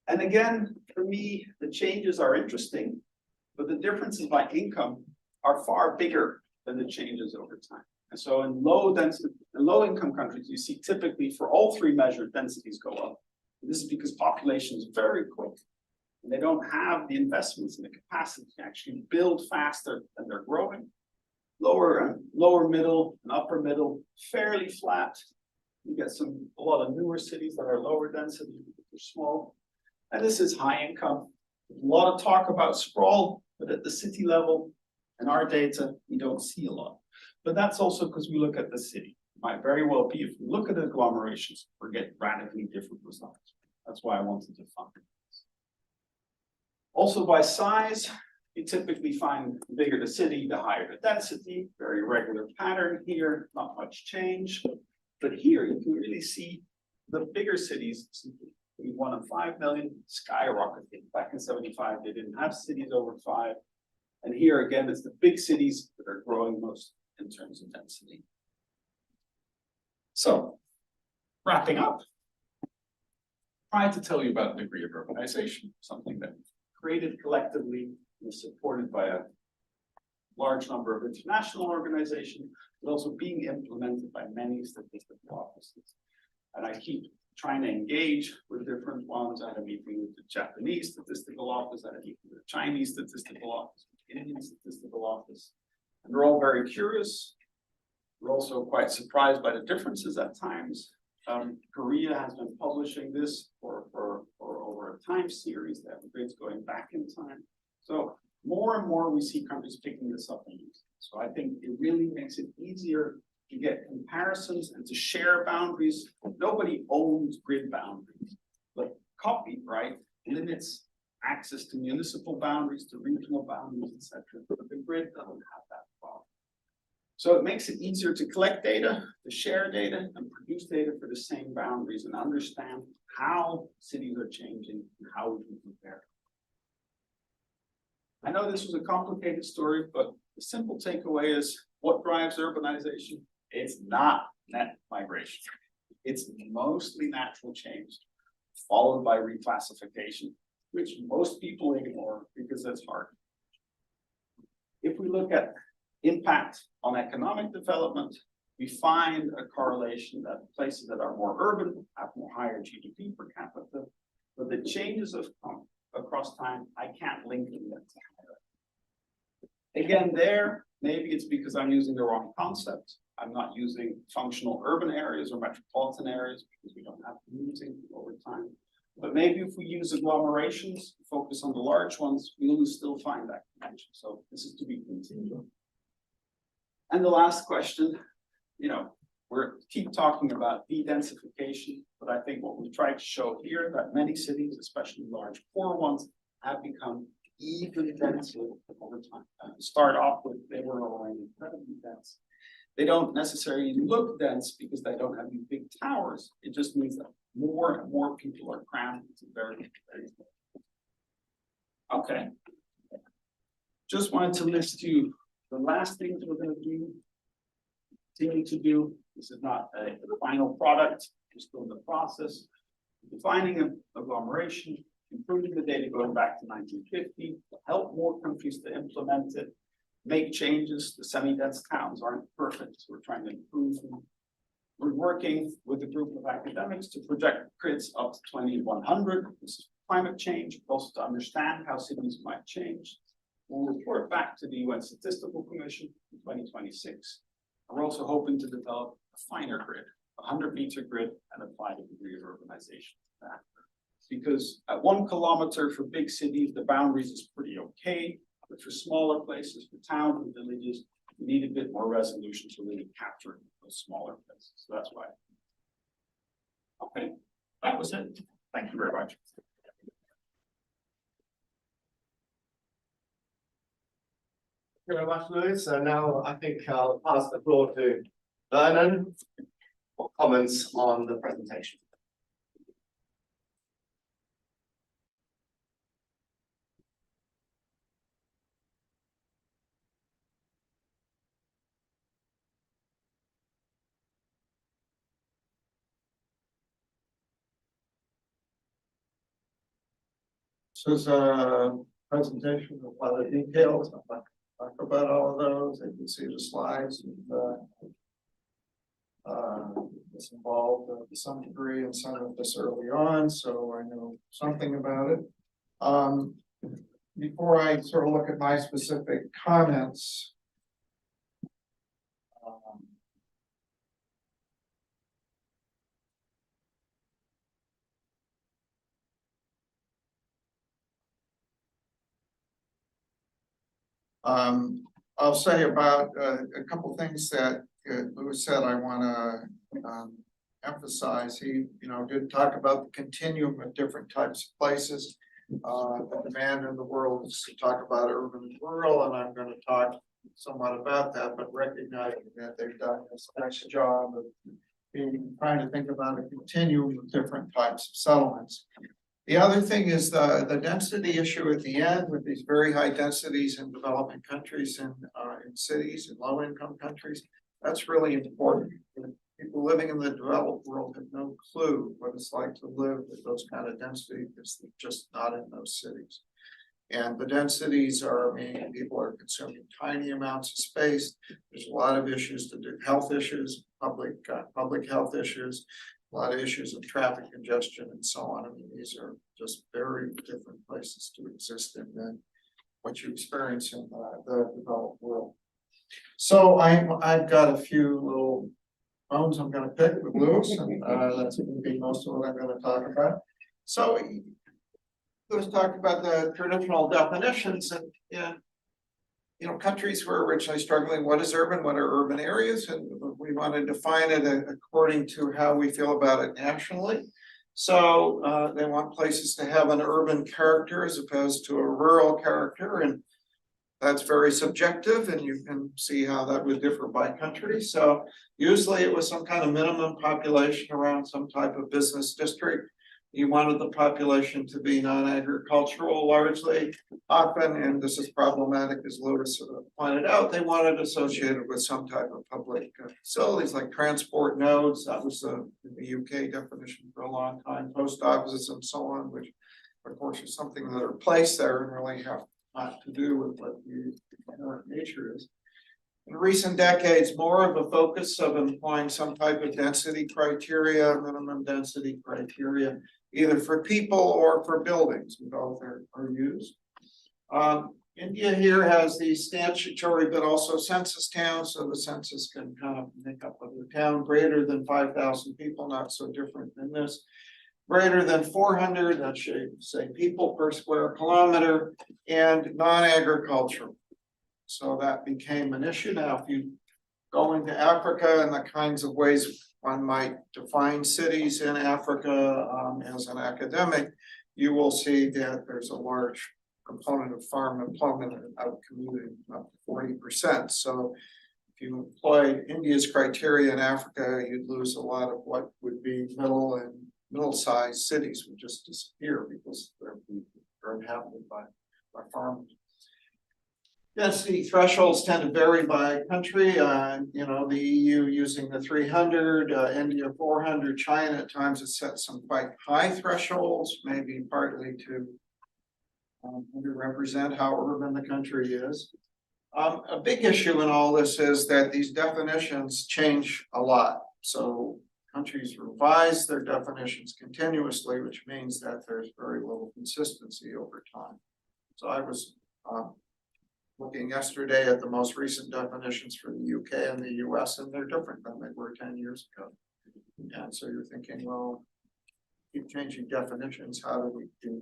And again, for me, the changes are interesting, but the differences by income are far bigger than the changes over time. And so in low income countries, you see typically for all 3 measured densities go up. And this is because population is very quick and they don't have the investments and the capacity to actually build faster than they're growing. Lower middle and upper middle, fairly flat. You get a lot of newer cities that are lower density, they're small. And this is high income. A lot of talk about sprawl, but at the city level, in our data, we don't see a lot. But that's also because we look at the city. It might very well be if we look at agglomerations, we get radically different results. That's why I wanted to find this. Also by size, you typically find the bigger the city, the higher the density, very regular pattern here, not much change. But here you can really see the bigger cities, 1 and 5 million, skyrocketing. Back in 75, they didn't have cities over 5. And here again, it's the big cities that are growing most in terms of density. So, wrapping up, trying to tell you about the degree of urbanization, something that created collectively and is supported by a large number of international organizations, but also being implemented by many statistical offices. And I keep trying to engage with different ones. I had a meeting with the Japanese statistical office, I had a meeting with the Chinese statistical office, the Indian statistical office. And they're all very curious. We're also quite surprised by the differences at times. Korea has been publishing this for over a time series. They have grids going back in time. So more and more we see countries picking this up and using it. So I think it really makes it easier to get comparisons and to share boundaries. Nobody owns grid boundaries, but copyright limits access to municipal boundaries, to regional boundaries, etc. But the grid doesn't have that problem. So it makes it easier to collect data, to share data, and produce data for the same boundaries and understand how cities are changing and how we can compare. I know this was a complicated story, but the simple takeaway is what drives urbanization? It's not net migration. It's mostly natural change, followed by reclassification, which most people ignore because that's hard. If we look at impact on economic development, we find a correlation that places that are more urban have more higher GDP per capita, but the changes across time, I can't link them to higher. Again, maybe it's because I'm using the wrong concept. I'm not using functional urban areas or metropolitan areas because we don't have commuting over time. But maybe if we use agglomerations, focus on the large ones, we will still find that connection. So this is to be continued. And the last question, we're keep talking about de-densification, but I think what we tried to show here that many cities, especially large poor ones, have become even denser over time. To start off with, they were already incredibly dense. They don't necessarily look dense because they don't have these big towers. It just means that more and more people are crammed into very, very small. Okay. Just wanted to list you the last things we're going to do, continue to do. This is not a final product, we're still in the process. defining an agglomeration, improving the data going back to 1950, help more countries to implement it, make changes. The semi-dense towns aren't perfect, so we're trying to improve them. We're working with a group of academics to project grids up to 2100. This is climate change, but also to understand how cities might change. We'll report back to the UN Statistical Commission in 2026. And we're also hoping to develop a finer grid, a 100-meter grid, and apply the degree of urbanization to that. Because at 1 kilometer for big cities, the boundaries is pretty okay. But for smaller places, for towns and villages, we need a bit more resolution to really capture those smaller places. So that's why. Okay, that was it. Thank you very much. Thank you very much, Louis. So now I think I'll pass the floor to Vernon for comments on the presentation. This is a presentation with a lot of details. I'm not gonna talk about all of those. You can see the slides. It's involved to some degree in some of this early on, so I know something about it. Before I sort of look at my specific comments, I'll say about a couple things that Louis said I want to emphasize. He, did talk about the continuum of different types of places. The demand in the world is to talk about urban and rural, and I'm going to talk somewhat about that, but recognizing that they've done this nice job of trying to think about a continuum of different types of settlements. The other thing is the density issue at the end, with these very high densities in developing countries and in cities and low income countries. That's really important. People living in the developed world have no clue what it's like to live with those kind of densities because they're just not in those cities. And the densities are, people are consuming tiny amounts of space. There's a lot of issues to do, health issues, public health issues, a lot of issues of traffic congestion and so on. These are just very different places to exist in than what you experience in the developed world. So I've got a few little bones I'm going to pick with Louis, and that's going to be most of what I'm going to talk about. So Louis talked about the traditional definitions, and countries were originally struggling. What is urban? What are urban areas? And we want to define it according to how we feel about it nationally. So they want places to have an urban character as opposed to a rural character, and that's very subjective, and you can see how that would differ by country. So usually it was some kind of minimum population around some type of business district. You wanted the population to be non-agricultural largely. Often, and this is problematic as Louis pointed out, they wanted associated with some type of public facilities like transport nodes. That was the UK definition for a long time, post offices and so on, which of course is something that are placed there and really have not to do with what the inherent nature is. In recent decades, more of a focus of employing some type of density criteria, minimum density criteria, either for people or for buildings. Both are used. India here has the statutory but also census towns, so the census can kind of make up of the town greater than 5,000 people, not so different than this. Greater than 400, that should say people per square kilometer, and non-agricultural. So that became an issue. Now, if you go into Africa and the kinds of ways one might define cities in Africa as an academic, you will see that there's a large component of farm employment and out commuting, up to 40%. So if you employed India's criteria in Africa, you'd lose a lot of what would be middle-sized cities would just disappear because they're inhabited by farmers. Density thresholds tend to vary by country, you know, the EU using the 300, India 400, China at times has set some quite high thresholds, maybe partly to underrepresent how urban the country is. A big issue in all this is that these definitions change a lot. So countries revise their definitions continuously, which means that there's very little consistency over time. So I was looking yesterday at the most recent definitions for the UK and the US, and they're different than they were 10 years ago. And so you're thinking, well, keep changing definitions, how do we do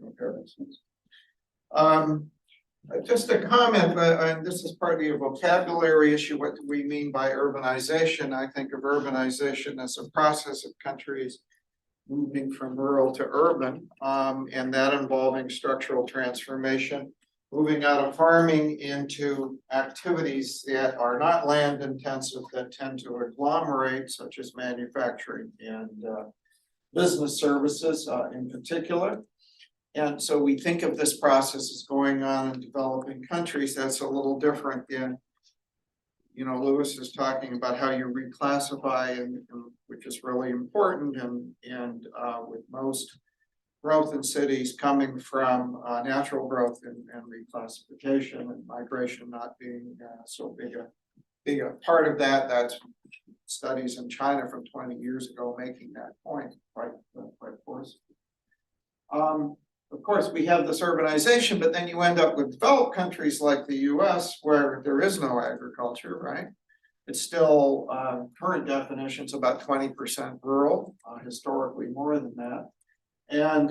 comparisons? Just a comment, and this is partly a vocabulary issue. What do we mean by urbanization? I think of urbanization as a process of countries moving from rural to urban, and that involving structural transformation, moving out of farming into activities that are not land intensive, that tend to agglomerate, such as manufacturing and business services in particular. And so we think of this process as going on in developing countries. That's a little different than, you know, Lewis is talking about how you reclassify, and which is really important, and with most growth in cities coming from natural growth and reclassification and migration not being so big a part of that. That's studies in China from 20 years ago making that point quite forcefully. Of course, we have this urbanization, but then you end up with developed countries like the US where there is no agriculture, right? It's still, current definitions, about 20% rural, historically more than that. And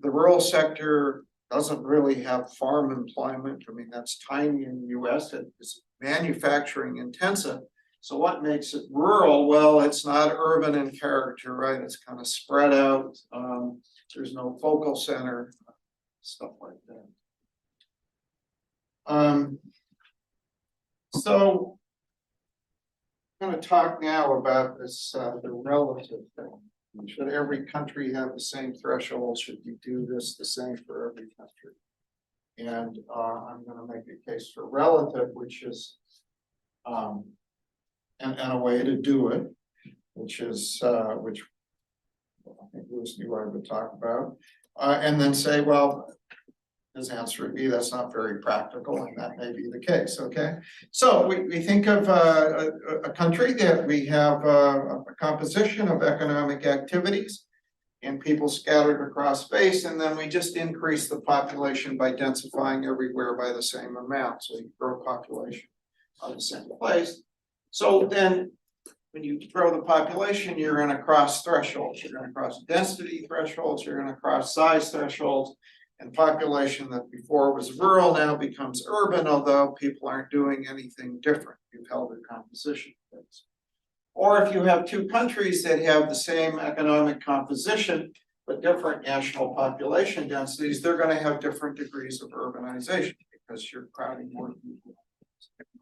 the rural sector doesn't really have farm employment. I mean, that's tiny in the US. It's manufacturing intensive. So what makes it rural? Well, it's not urban in character, right? It's kind of spread out. There's no focal center, stuff like that. So I'm going to talk now about this, the relative thing. Should every country have the same threshold? Should you do this the same for every country? And I'm going to make a case for relative, which is and a way to do it, which is which I think Lewis knew I would talk about, and then say, well, his answer would be that's not very practical, and that may be the case. Okay, so we think of a country that we have a composition of economic activities and people scattered across space, and then we just increase the population by densifying everywhere by the same amount. So you grow population on the same place. So then when you grow the population, you're going to cross thresholds. You're going to cross density thresholds. You're going to cross size thresholds. And population that before was rural now becomes urban, although people aren't doing anything different. You've held their composition. Or if you have two countries that have the same economic composition, but different national population densities, they're going to have different degrees of urbanization because you're crowding more people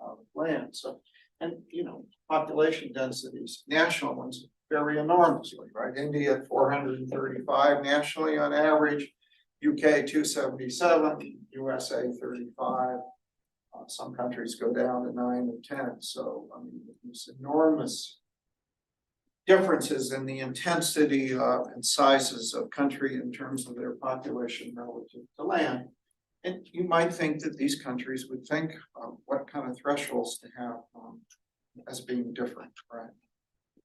out of land. So, and you know, population densities, national ones vary enormously, right? India at 435 nationally on average, UK 277, USA 35. Some countries go down to 9 or 10. So I mean, there's enormous differences in the intensity and sizes of country in terms of their population relative to land. And you might think that these countries would think what kind of thresholds to have as being different, right?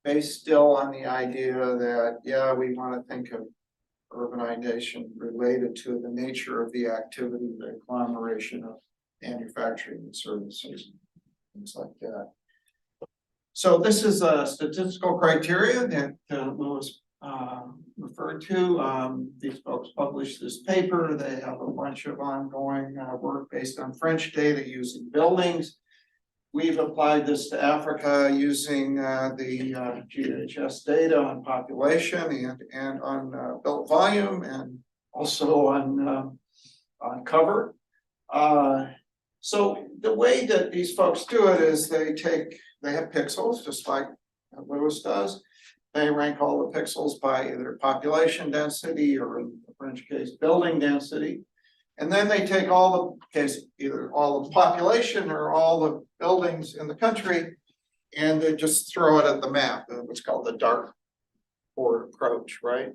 Based still on the idea that, yeah, we want to think of urbanization related to the nature of the activity, the agglomeration of manufacturing and services, things like that. So this is a statistical criteria that Lewis referred to. These folks published this paper. They have a bunch of ongoing work based on French data using buildings. We've applied this to Africa using the GHS data on population and on built volume, and also on cover. So the way that these folks do it is they have pixels, just like Lewis does. They rank all the pixels by either population density or, in the French case, building density. And then they take all the case, either all the population or all the buildings in the country, and they just throw it at the map, what's called the dartboard approach, right?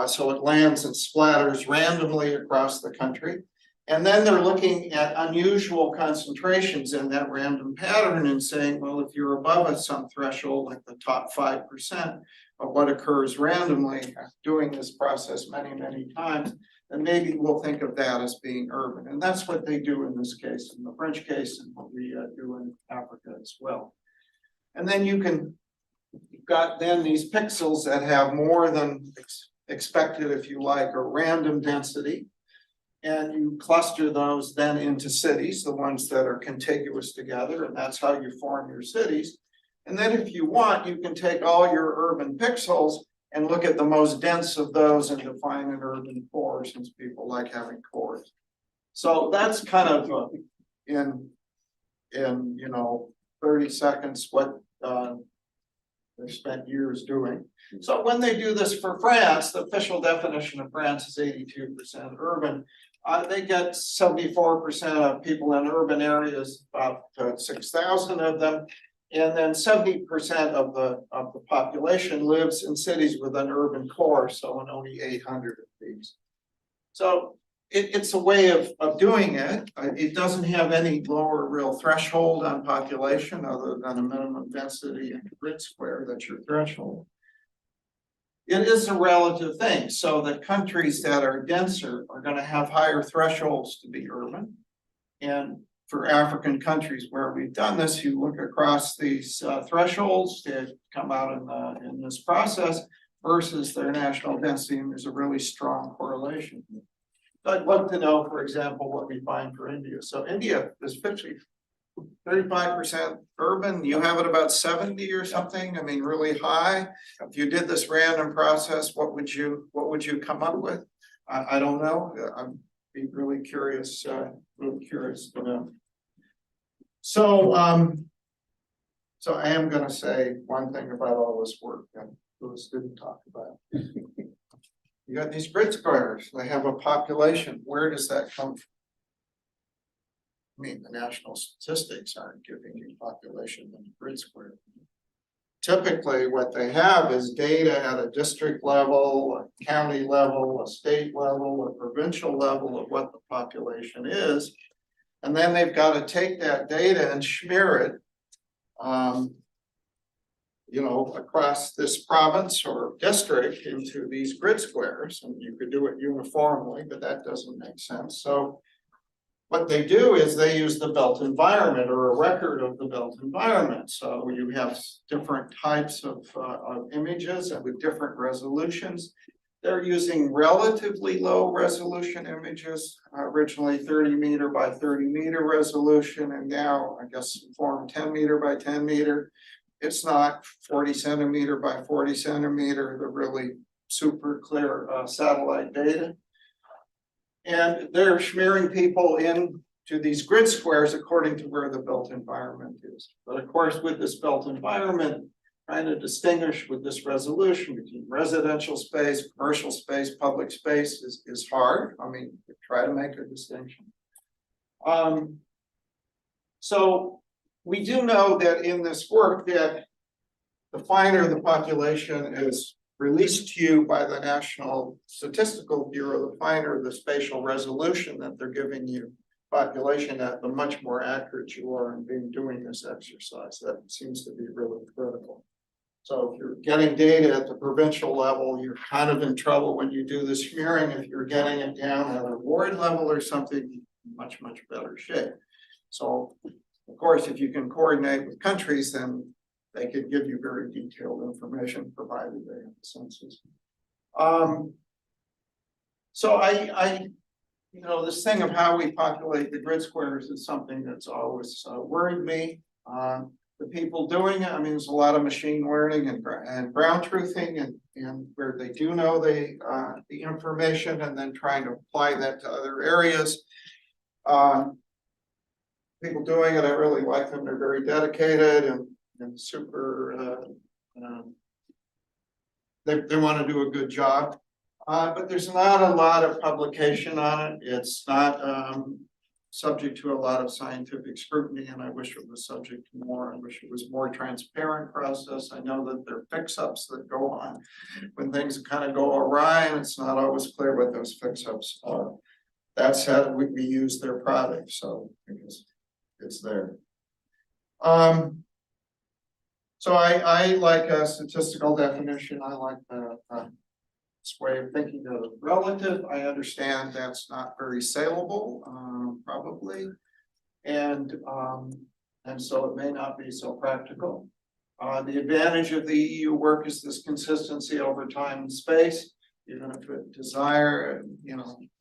So it lands and splatters randomly across the country. And then they're looking at unusual concentrations in that random pattern and saying, well, if you're above some threshold, like the top 5% of what occurs randomly, doing this process many, many times, then maybe we'll think of that as being urban. And that's what they do in this case, in the French case, and what we do in Africa as well. And then you've got then these pixels that have more than expected, if you like, or random density. And you cluster those then into cities, the ones that are contiguous together, and that's how you form your cities. And then if you want, you can take all your urban pixels and look at the most dense of those and define an urban core, since people like having cores. So that's kind of in 30 seconds what they've spent years doing. So when they do this for France, the official definition of France is 82% urban. They get 74% of people in urban areas, about 6,000 of them. And then 70% of the population lives in cities with an urban core, so in only 800 of these. So it's a way of doing it. It doesn't have any lower real threshold on population other than a minimum density and grid square, that's your threshold. It is a relative thing, so the countries that are denser are going to have higher thresholds to be urban. And for African countries where we've done this, you look across these thresholds to come out in this process versus their national density, and there's a really strong correlation. I'd love to know, for example, what we find for India. So India is 35% urban. You have it about 70 or something. I mean, really high. If you did this random process, what would you come up with? I don't know. I'd be really curious to know. So so I am going to say one thing about all this work that Lewis didn't talk about. You got these grid squares. They have a population. Where does that come from? I mean, the national statistics aren't giving you population in grid square. Typically, what they have is data at a district level, a county level, a state level, a provincial level of what the population is. And then they've got to take that data and smear it, across this province or district into these grid squares. And you could do it uniformly, but that doesn't make sense. So what they do is they use the built environment or a record of the built environment. So you have different types of images and with different resolutions. They're using relatively low resolution images, originally 30 meter by 30 meter resolution, and now I guess form 10 meter by 10 meter. It's not 40 centimeter by 40 centimeter, the really super clear satellite data. And they're smearing people into these grid squares according to where the built environment is. But of course, with this built environment, trying to distinguish with this resolution between residential space, commercial space, public space is hard. I mean, try to make a distinction. So we do know that in this work that the finer the population is released to you by the National Statistical Bureau, the finer the spatial resolution that they're giving you population at, the much more accurate you are in doing this exercise. That seems to be really critical. So if you're getting data at the provincial level, you're kind of in trouble when you do the smearing. If you're getting it down at a ward level or something, much better shape. So of course, if you can coordinate with countries, then they could give you very detailed information provided they have the census. So this thing of how we populate the grid squares is something that's always worried me. The people doing it, I mean, there's a lot of machine learning and ground truthing and where they do know the information and then trying to apply that to other areas. People doing it, I really like them. They're very dedicated and super, they want to do a good job. But there's not a lot of publication on it. It's not subject to a lot of scientific scrutiny, and I wish it was subject to more. I wish it was more transparent process. I know that there are fix-ups that go on when things kind of go awry, and it's not always clear what those fix-ups are. That said, we use their product, so I guess it's there. So I like a statistical definition. I like the this way of thinking of it relative. I understand that's not very saleable, probably, and so it may not be so practical. The advantage of the EU work is this consistency over time and space, even if it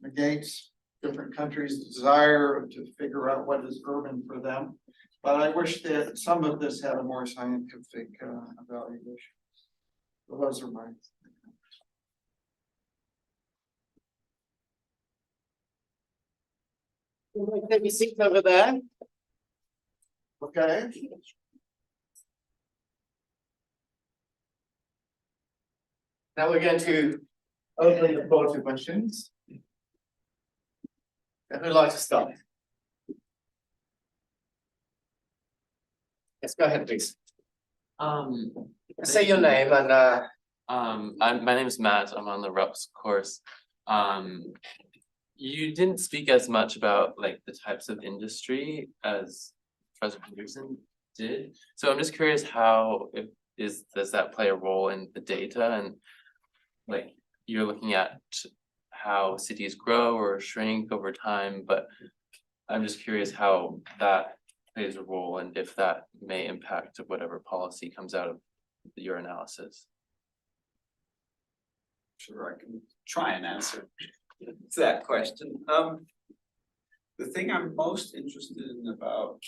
negates different countries' desire to figure out what is urban for them. But I wish that some of this had a more scientific evaluation. So those are mine. Take your seat over there. Okay. Now we're going to open the floor to questions. Who would like to start? Yes, go ahead, please. Say your name and my name is Matt. I'm on the RUPS course. You didn't speak as much about like the types of industry as Professor Henderson did. So I'm just curious does that play a role in the data, and like you're looking at how cities grow or shrink over time, but I'm just curious how that plays a role and if that may impact whatever policy comes out of your analysis. Sure, I can try and answer that question. The thing I'm most interested in about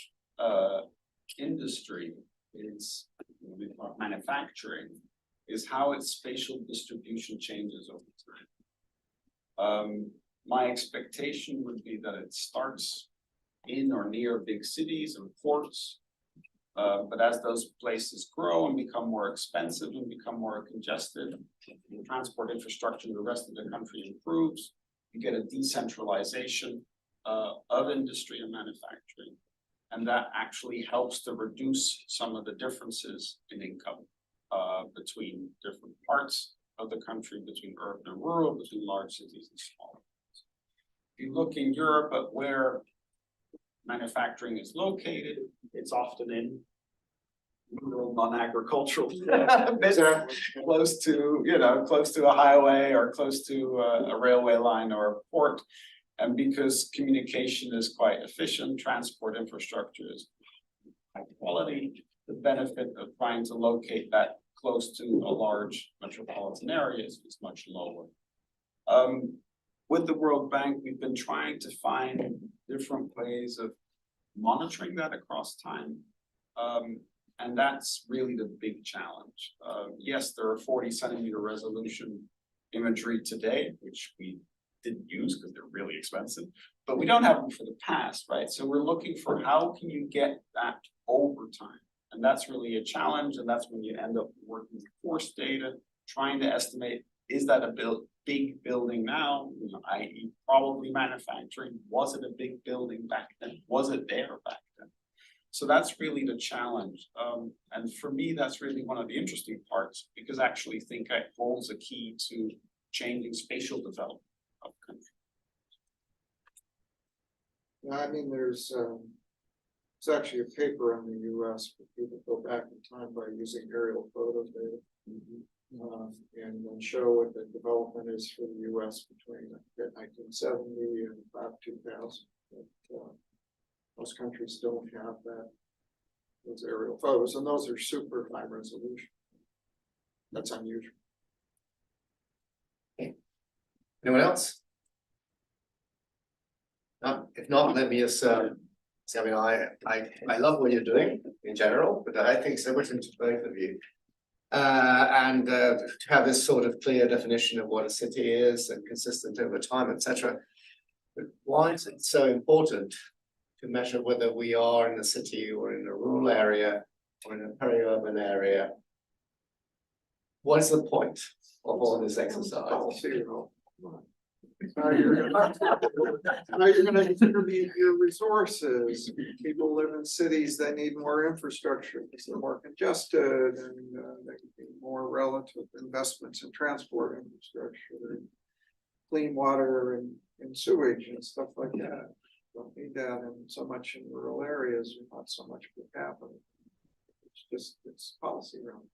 industry is, when we talk manufacturing, is how its spatial distribution changes over time. My expectation would be that it starts in or near big cities and ports, but as those places grow and become more expensive and become more congested, the transport infrastructure in the rest of the country improves, you get a decentralization of industry and manufacturing. And that actually helps to reduce some of the differences in income between different parts of the country, between urban and rural, between large cities and small cities. If you look in Europe at where manufacturing is located, it's often in rural, non-agricultural business, close to a highway or close to a railway line or a port. And because communication is quite efficient, transport infrastructure is high quality, the benefit of trying to locate that close to a large metropolitan area is much lower. With the World Bank, we've been trying to find different ways of monitoring that across time. And that's really the big challenge. Yes, there are 40-centimeter resolution imagery today, which we didn't use because they're really expensive, but we don't have them for the past, right? So we're looking for how can you get that over time? And that's really a challenge. And that's when you end up working with force data, trying to estimate, is that a big building now, i.e. probably manufacturing? Was it a big building back then? Was it there back then? So that's really the challenge. And for me, that's really one of the interesting parts, because I actually think it holds a key to changing spatial development of the country. Yeah, I mean, there's actually a paper in the US where people go back in time by using aerial photo data. And then show what the development is for the US between 1970 and about 2000. But, most countries don't have those aerial photos, and those are super high resolution. That's unusual. anyone else? If not, let me just say, I mean, I love what you're doing in general, but I think so much into both of you. And to have this sort of clear definition of what a city is and consistent over time, etc. But why is it so important to measure whether we are in a city or in a rural area or in a peri-urban area? What is the point? of all this exercise. Policy role. Now you're gonna distribute your resources. People live in cities, they need more infrastructure, because they're more congested, and they need more relative investments in transport infrastructure. Clean water and sewage and stuff like that. Don't need that in so much in rural areas, not so much per capita. It's policy realm.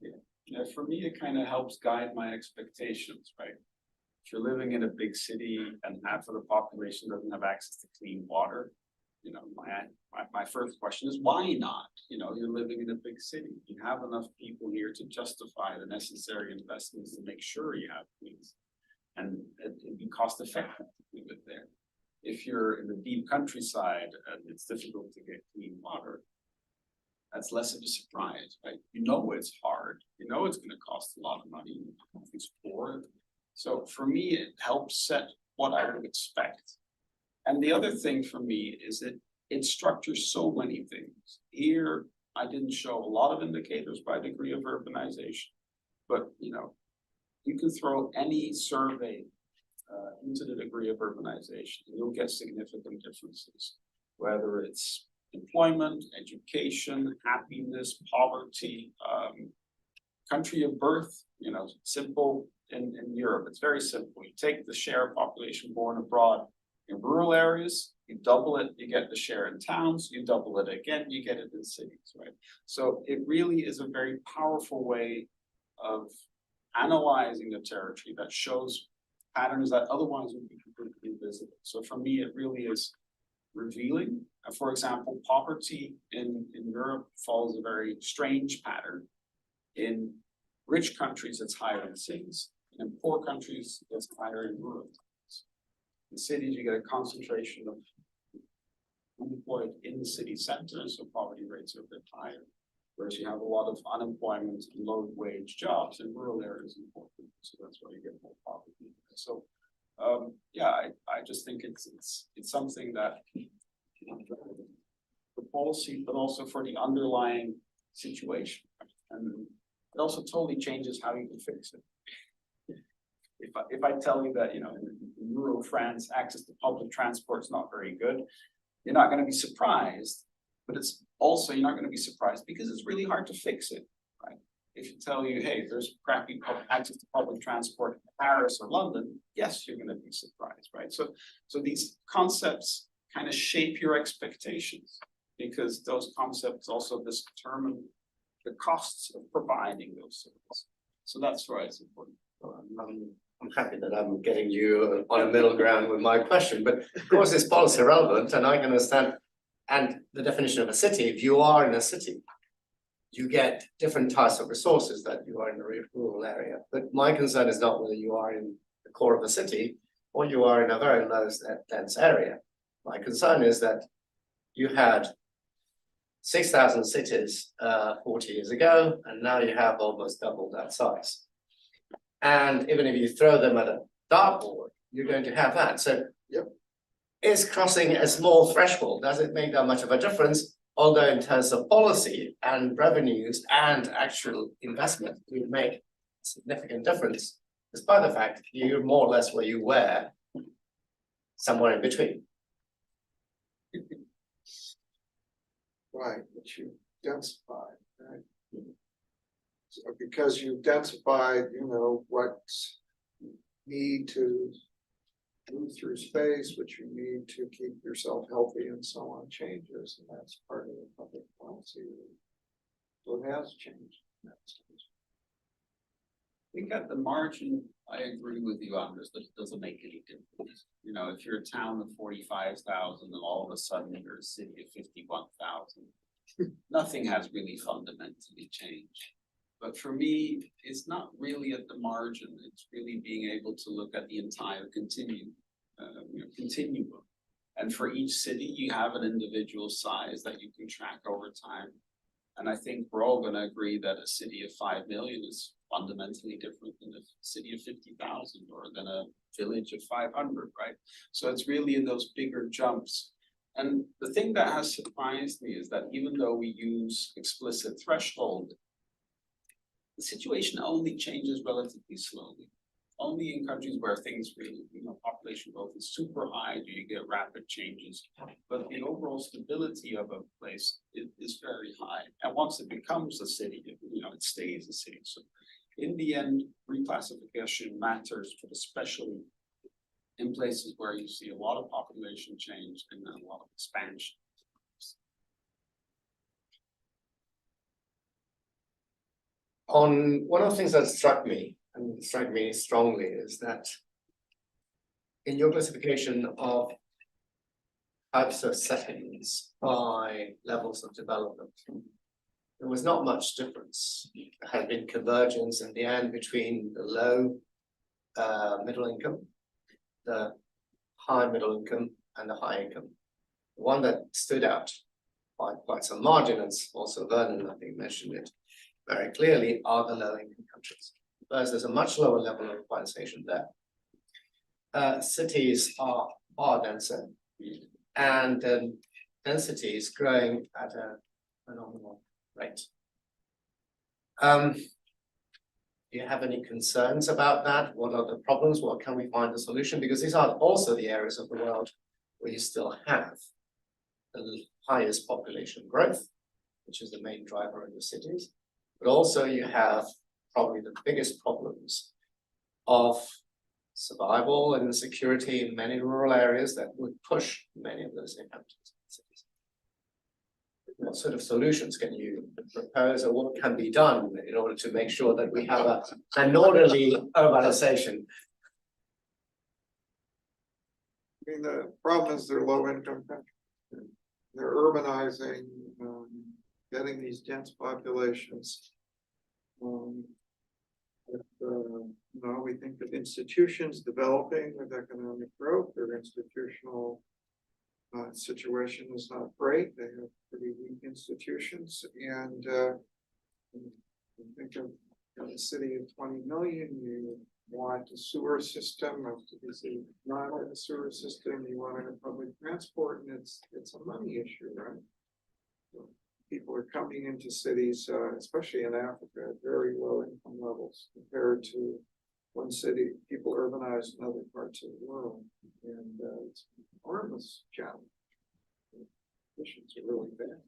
Yeah, for me, it kind of helps guide my expectations, right? If you're living in a big city and half of the population doesn't have access to clean water, you know, my first question is why not? You know, you're living in a big city. You have enough people here to justify the necessary investments to make sure you have things. And it'd be cost effective to do it there. If you're in the deep countryside and it's difficult to get clean water, that's less of a surprise, right? You know it's hard, you know it's gonna cost a lot of money, it's poor. So for me, it helps set what I would expect. And the other thing for me is that it structures so many things. Here, I didn't show a lot of indicators by degree of urbanization, but you know, you can throw any survey into the degree of urbanization, and you'll get significant differences, whether it's employment, education, happiness, poverty, country of birth, you know, simple in Europe, it's very simple. You take the share of population born abroad in rural areas, you double it, you get the share in towns, you double it again, you get it in cities, right? So it really is a very powerful way of analyzing the territory that shows patterns that otherwise would be completely invisible. So for me, it really is revealing. For example, poverty in Europe follows a very strange pattern. In rich countries, it's higher in cities, and in poor countries, it's higher in rural countries. In cities, you get a concentration of unemployed in the city centers, so poverty rates are a bit higher. Whereas you have a lot of unemployment and low wage jobs in rural areas in poor countries, so that's why you get more poverty. So yeah, I just think it's something that the policy, but also for the underlying situation. And it also totally changes how you can fix it. If I tell you that, you know, in rural France, access to public transport is not very good, you're not going to be surprised, but it's also, you're not going to be surprised because it's really hard to fix it, right? If you tell you, hey, there's crappy access to public transport in Paris or London, yes, you're going to be surprised, right? So these concepts kind of shape your expectations because those concepts also determine the costs of providing those services. So that's why it's important. I'm happy that I'm getting you on a middle ground with my question, but of course it's policy relevant and I can understand. And the definition of a city, if you are in a city, you get different types of resources that you are in a rural area. But my concern is not whether you are in the core of a city or you are in a very low dense area. My concern is that you had 6,000 cities 40 years ago, and now you have almost double that size. And even if you throw them at a dartboard, you're going to have that. So is crossing a small threshold, does it make that much of a difference? Although in terms of policy and revenues and actual investment, it would make a significant difference, despite the fact you're more or less where you were, somewhere in between. Right, but you densify, right? So because you densified, you know, what need to move through space, which you need to keep yourself healthy and so on changes, and that's part of the public policy. So it has changed. I think at the margin, I agree with you, Anders, that it doesn't make any difference. You know, if you're a town of 45,000 and all of a sudden you're a city of 51,000, nothing has really fundamentally changed. But for me, it's not really at the margin. It's really being able to look at the entire continuum. And for each city, you have an individual size that you can track over time. And I think we're all going to agree that a city of 5 million is fundamentally different than a city of 50,000 or than a village of 500, right? So it's really in those bigger jumps. And the thing that has surprised me is that even though we use explicit threshold, the situation only changes relatively slowly. Only in countries where things really, population growth is super high do you get rapid changes. But the overall stability of a place is very high. And once it becomes a city, it stays a city. So in the end, reclassification matters, but especially in places where you see a lot of population change and a lot of expansion. On one of the things that struck me, and struck me strongly, is that in your classification of types of settings by levels of development, there was not much difference. There had been convergence in the end between the low middle income, the high middle income, and the high income. The one that stood out by quite some margin, and also Vernon, I think, mentioned it very clearly, are the low income countries. Whereas there's a much lower level of urbanization there. Cities are far denser, and density is growing at a phenomenal rate. Do you have any concerns about that? What are the problems? What can we find a solution? Because these are also the areas of the world where you still have the highest population growth, which is the main driver in the cities. But also you have probably the biggest problems of survival and security in many rural areas that would push many of those inhabitants in cities. What sort of solutions can you propose, or what can be done in order to make sure that we have an orderly urbanization? I mean, the problem is they're low income countries. They're urbanizing, getting these dense populations. We think of institutions developing with economic growth. Their institutional situation is not great. They have pretty weak institutions, and think of a city of 20 million. You want a sewer system. Obviously, not a sewer system. You want a public transport, and it's a money issue, right? So people are coming into cities, especially in Africa, at very low income levels compared to one city. People urbanize in other parts of the world, and it's an enormous challenge. Conditions are really bad.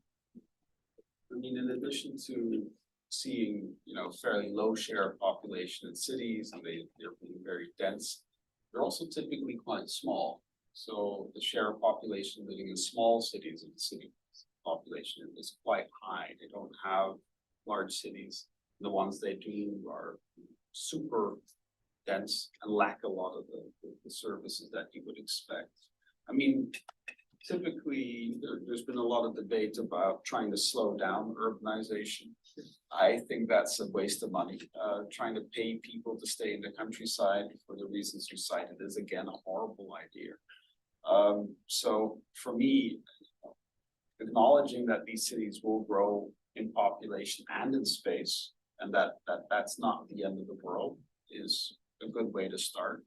I mean, in addition to seeing, fairly low share of population in cities, and they're being very dense, they're also typically quite small. So the share of population living in small cities of the city population is quite high. They don't have large cities. The ones they do are super dense and lack a lot of the services that you would expect. I mean, typically there's been a lot of debate about trying to slow down urbanization. I think that's a waste of money. Trying to pay people to stay in the countryside for the reasons you cited is again a horrible idea. So for me, acknowledging that these cities will grow in population and in space, and that's not the end of the world, is a good way to start.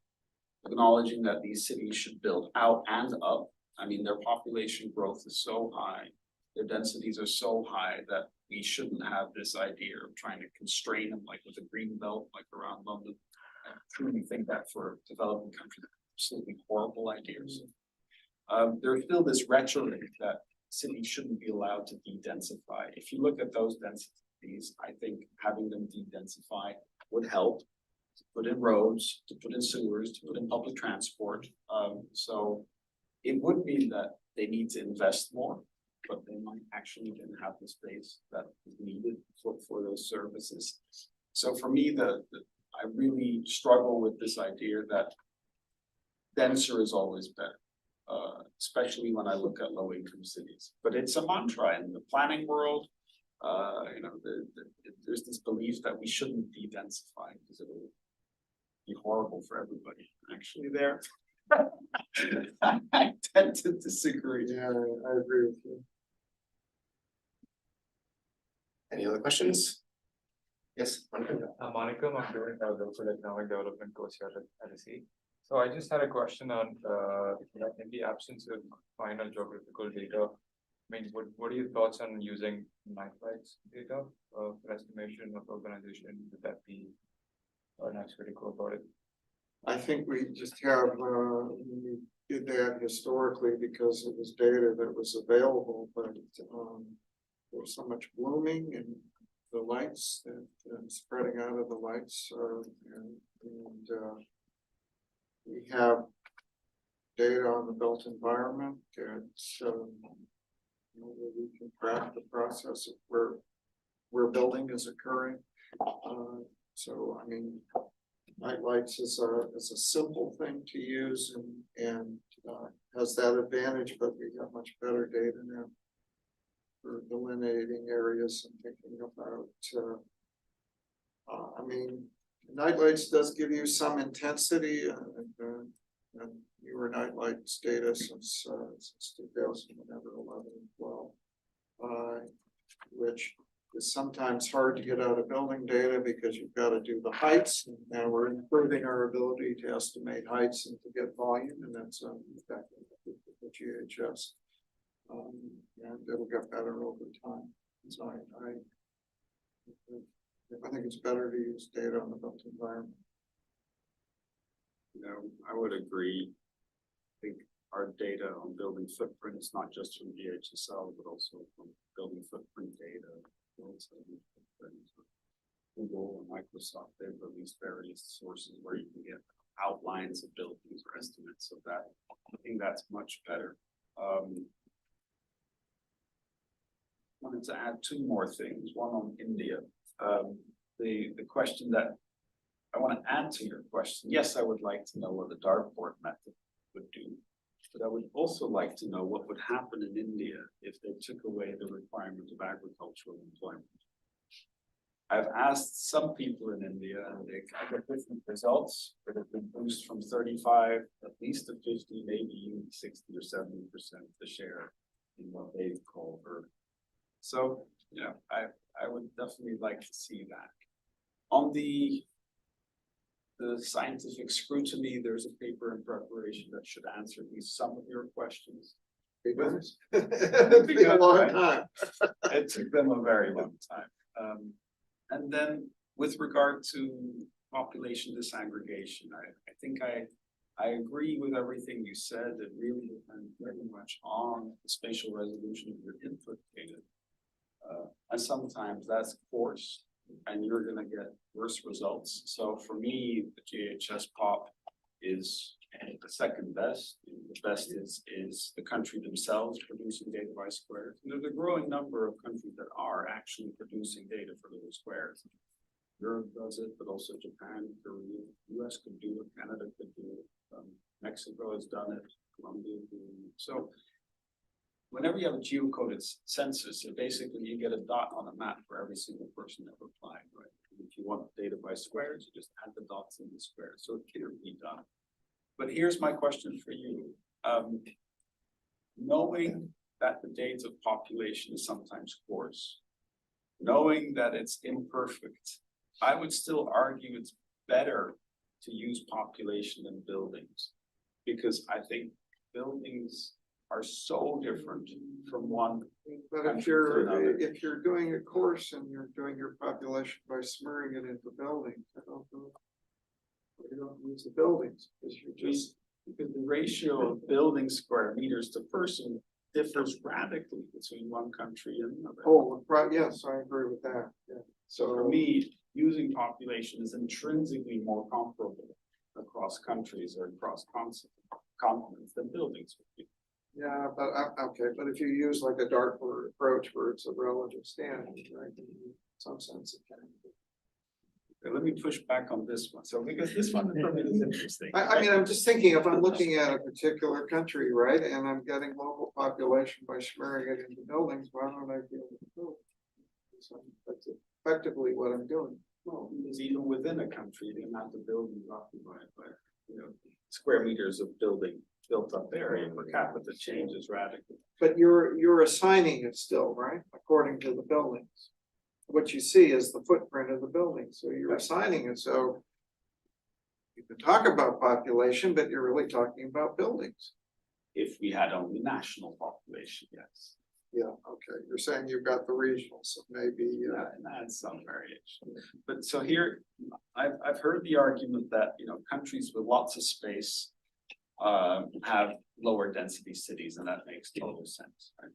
Acknowledging that these cities should build out and up. I mean, their population growth is so high, their densities are so high that we shouldn't have this idea of trying to constrain them, like with a green belt, like around London. I truly think that for developing countries, absolutely horrible ideas. There's still this rhetoric that cities shouldn't be allowed to de-densify. If you look at those densities, I think having them de-densify would help to put in roads, to put in sewers, to put in public transport. So it would mean that they need to invest more, but they might actually didn't have the space that is needed for those services. So for me, I really struggle with this idea that denser is always better. Especially when I look at low income cities, but it's a mantra in the planning world. There's this belief that we shouldn't de-densify because it will be horrible for everybody. Actually, there, I tend to disagree. Yeah, I agree with you. Any other questions? Yes, Monica. Monica, I'm doing a local economic development course here at LSE. So I just had a question on, in the absence of final geographical data, mean, what are your thoughts on using nightlights data for estimation of urbanization? Would that be nice way to go about it? I think we just have, we did that historically because it was data that was available, but there's so much blooming and the lights that spreading out of the lights are, and we have data on the built environment that where we can track the process of where building is occurring. So I mean, night lights is a simple thing to use and has that advantage, but we have much better data now for delineating areas and thinking about. I mean, night lights does give you some intensity, and newer night lights data since 2011 and 12, which is sometimes hard to get out of building data because you've got to do the heights. And now we're improving our ability to estimate heights and to get volume, and that's the GHS. And it'll get better over time. So I think it's better to use data on the built environment. You know, I would agree. I think our data on building footprint is not just from DHSL, but also from building footprint data. Google and Microsoft, they've released various sources where you can get outlines of buildings or estimates of that. I think that's much better. Wanted to add two more things. One on India. The question that I want to add to your question. Yes, I would like to know what the dartboard method would do, but I would also like to know what would happen in India if they took away the requirement of agricultural employment. I've asked some people in India and they got different results, but it would boost from 35 at least to 50, maybe even 60 or 70% the share in what they call urban. So, you know, I would definitely like to see that. On the scientific scrutiny, there's a paper in preparation that should answer at least some of your questions. It's been a long time. It took them a very long time. And then with regard to population disaggregation, I think I agree with everything you said. It really depends very much on the spatial resolution of your input data. And sometimes that's coarse and you're going to get worse results. So for me, the GHS pop is the second best. The best is the country themselves producing data by squares. And there's a growing number of countries that are actually producing data for those squares. Europe does it, but also Japan, Korea, US could do it, Canada could do it, Mexico has done it, Colombia is doing it. So whenever you have a geocoded census, so basically you get a dot on a map for every single person that replied, right? And if you want data by squares, you just add the dots in the squares. So it can be done. But here's my question for you. Knowing that the data of population is sometimes coarse, knowing that it's imperfect, I would still argue it's better to use population than buildings, because I think buildings are so different from one. But if you're doing a course and you're doing your population by smearing it into buildings, I don't know. You don't use the buildings because because the ratio of building square meters to person differs radically between one country and another. Oh, right. Yes, I agree with that. Yeah. So for me, using population is intrinsically more comparable across countries or across continents than buildings would be. Yeah, but okay, but if you use like a dartboard approach where it's a relative standard, right? In some sense, it can be. Let me push back on this one. So because this one for me is interesting. I mean, I'm just thinking if I'm looking at a particular country, right, and I'm getting local population by smearing it into buildings, why don't I be able to build? So that's effectively what I'm doing. Well, because even within a country, the amount of buildings occupied by, square meters of building built up area per capita changes radically. But you're assigning it still, right, according to the buildings. What you see is the footprint of the building, so you're assigning it. So you can talk about population, but you're really talking about buildings. If we had only national population, yes. Yeah, okay, you're saying you've got the regional, so maybe, Yeah, and that's some variation. But so here, I've heard the argument that, you know, countries with lots of space have lower density cities, and that makes total sense, right?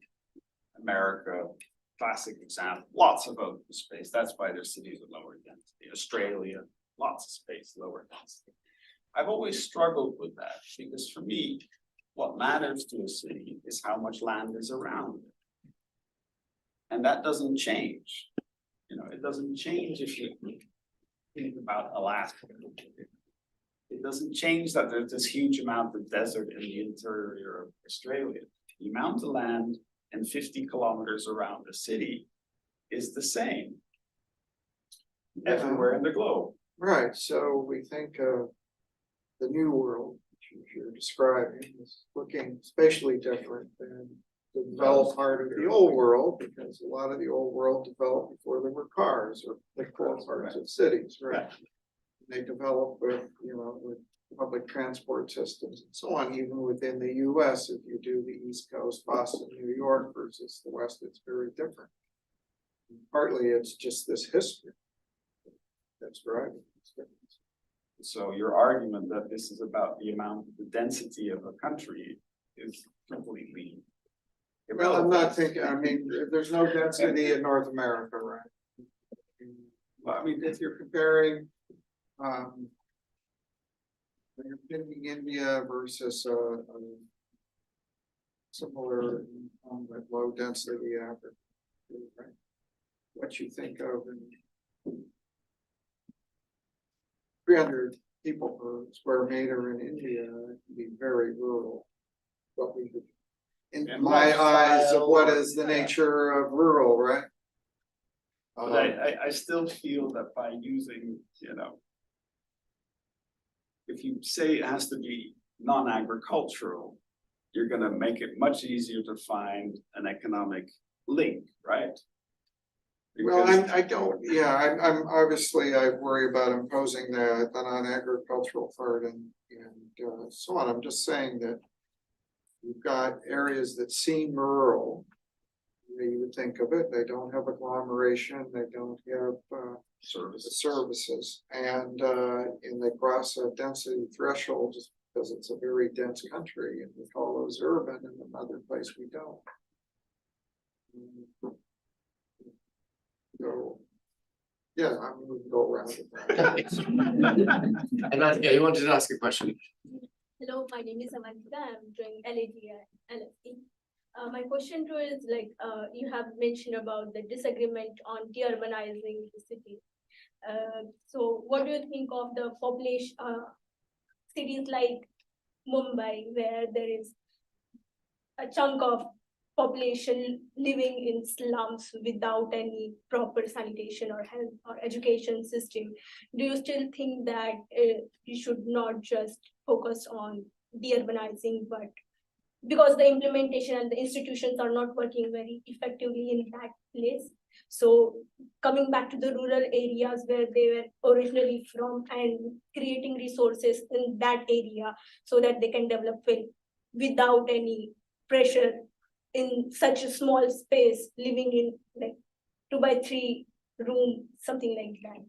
America, classic example, lots of open space, that's why their cities are lower density. Australia, lots of space, lower density. I've always struggled with that, because for me, what matters to a city is how much land is around it. And that doesn't change. You know, it doesn't change if you think about Alaska. It doesn't change that there's this huge amount of desert in the interior of Australia. The amount of land and 50 kilometers around the city is the same everywhere in the globe. right, so we think of the new world, which you're describing, is looking spatially different than the developed part of the old world, because a lot of the old world developed before there were cars or the core parts of cities, right? They developed with, you know, with public transport systems and so on, even within the US, if you do the East Coast, Boston, New York versus the West, it's very different. Partly it's just this history that's driving this difference. So your argument that this is about the amount of the density of a country is completely Well, I'm irrelevant. not thinking, I mean, there's no density in North America, right? Well, I mean, If you're comparing, when you're picking India versus a similar, with low density Africa, right? What you think of in 300 people per square meter in India can be very rural. What we could, in And my eyes, of what lifestyle, is the yeah. nature of rural, right? But I still feel that by using, you know, if you say it has to be non-agricultural, you're gonna make it much easier to find an economic link, right? Well, Because- I don't, yeah, I'm obviously, I worry about imposing the non-agricultural part and so on. I'm just saying that you've got areas that seem rural. You would think of it, they don't have agglomeration, they don't have services, and they cross a density threshold just because it's a very dense country, and we call those urban, and another place we don't. So, yeah, I mean, we can go around it. And yeah, you wanted to ask a question. Hello, my name is Amantika. I'm doing LAD at LSE. My question to is like, you have mentioned about the disagreement on deurbanizing the city. So what do you think of the population, cities like Mumbai, where there is a chunk of population living in slums without any proper sanitation or health or education system? Do you still think that you should not just focus on deurbanizing, but because the implementation and the institutions are not working very effectively in that place? So coming back to the rural areas where they were originally from and creating resources in that area so that they can develop well without any pressure in such a small space, living in like 2 by 3 room, something like that.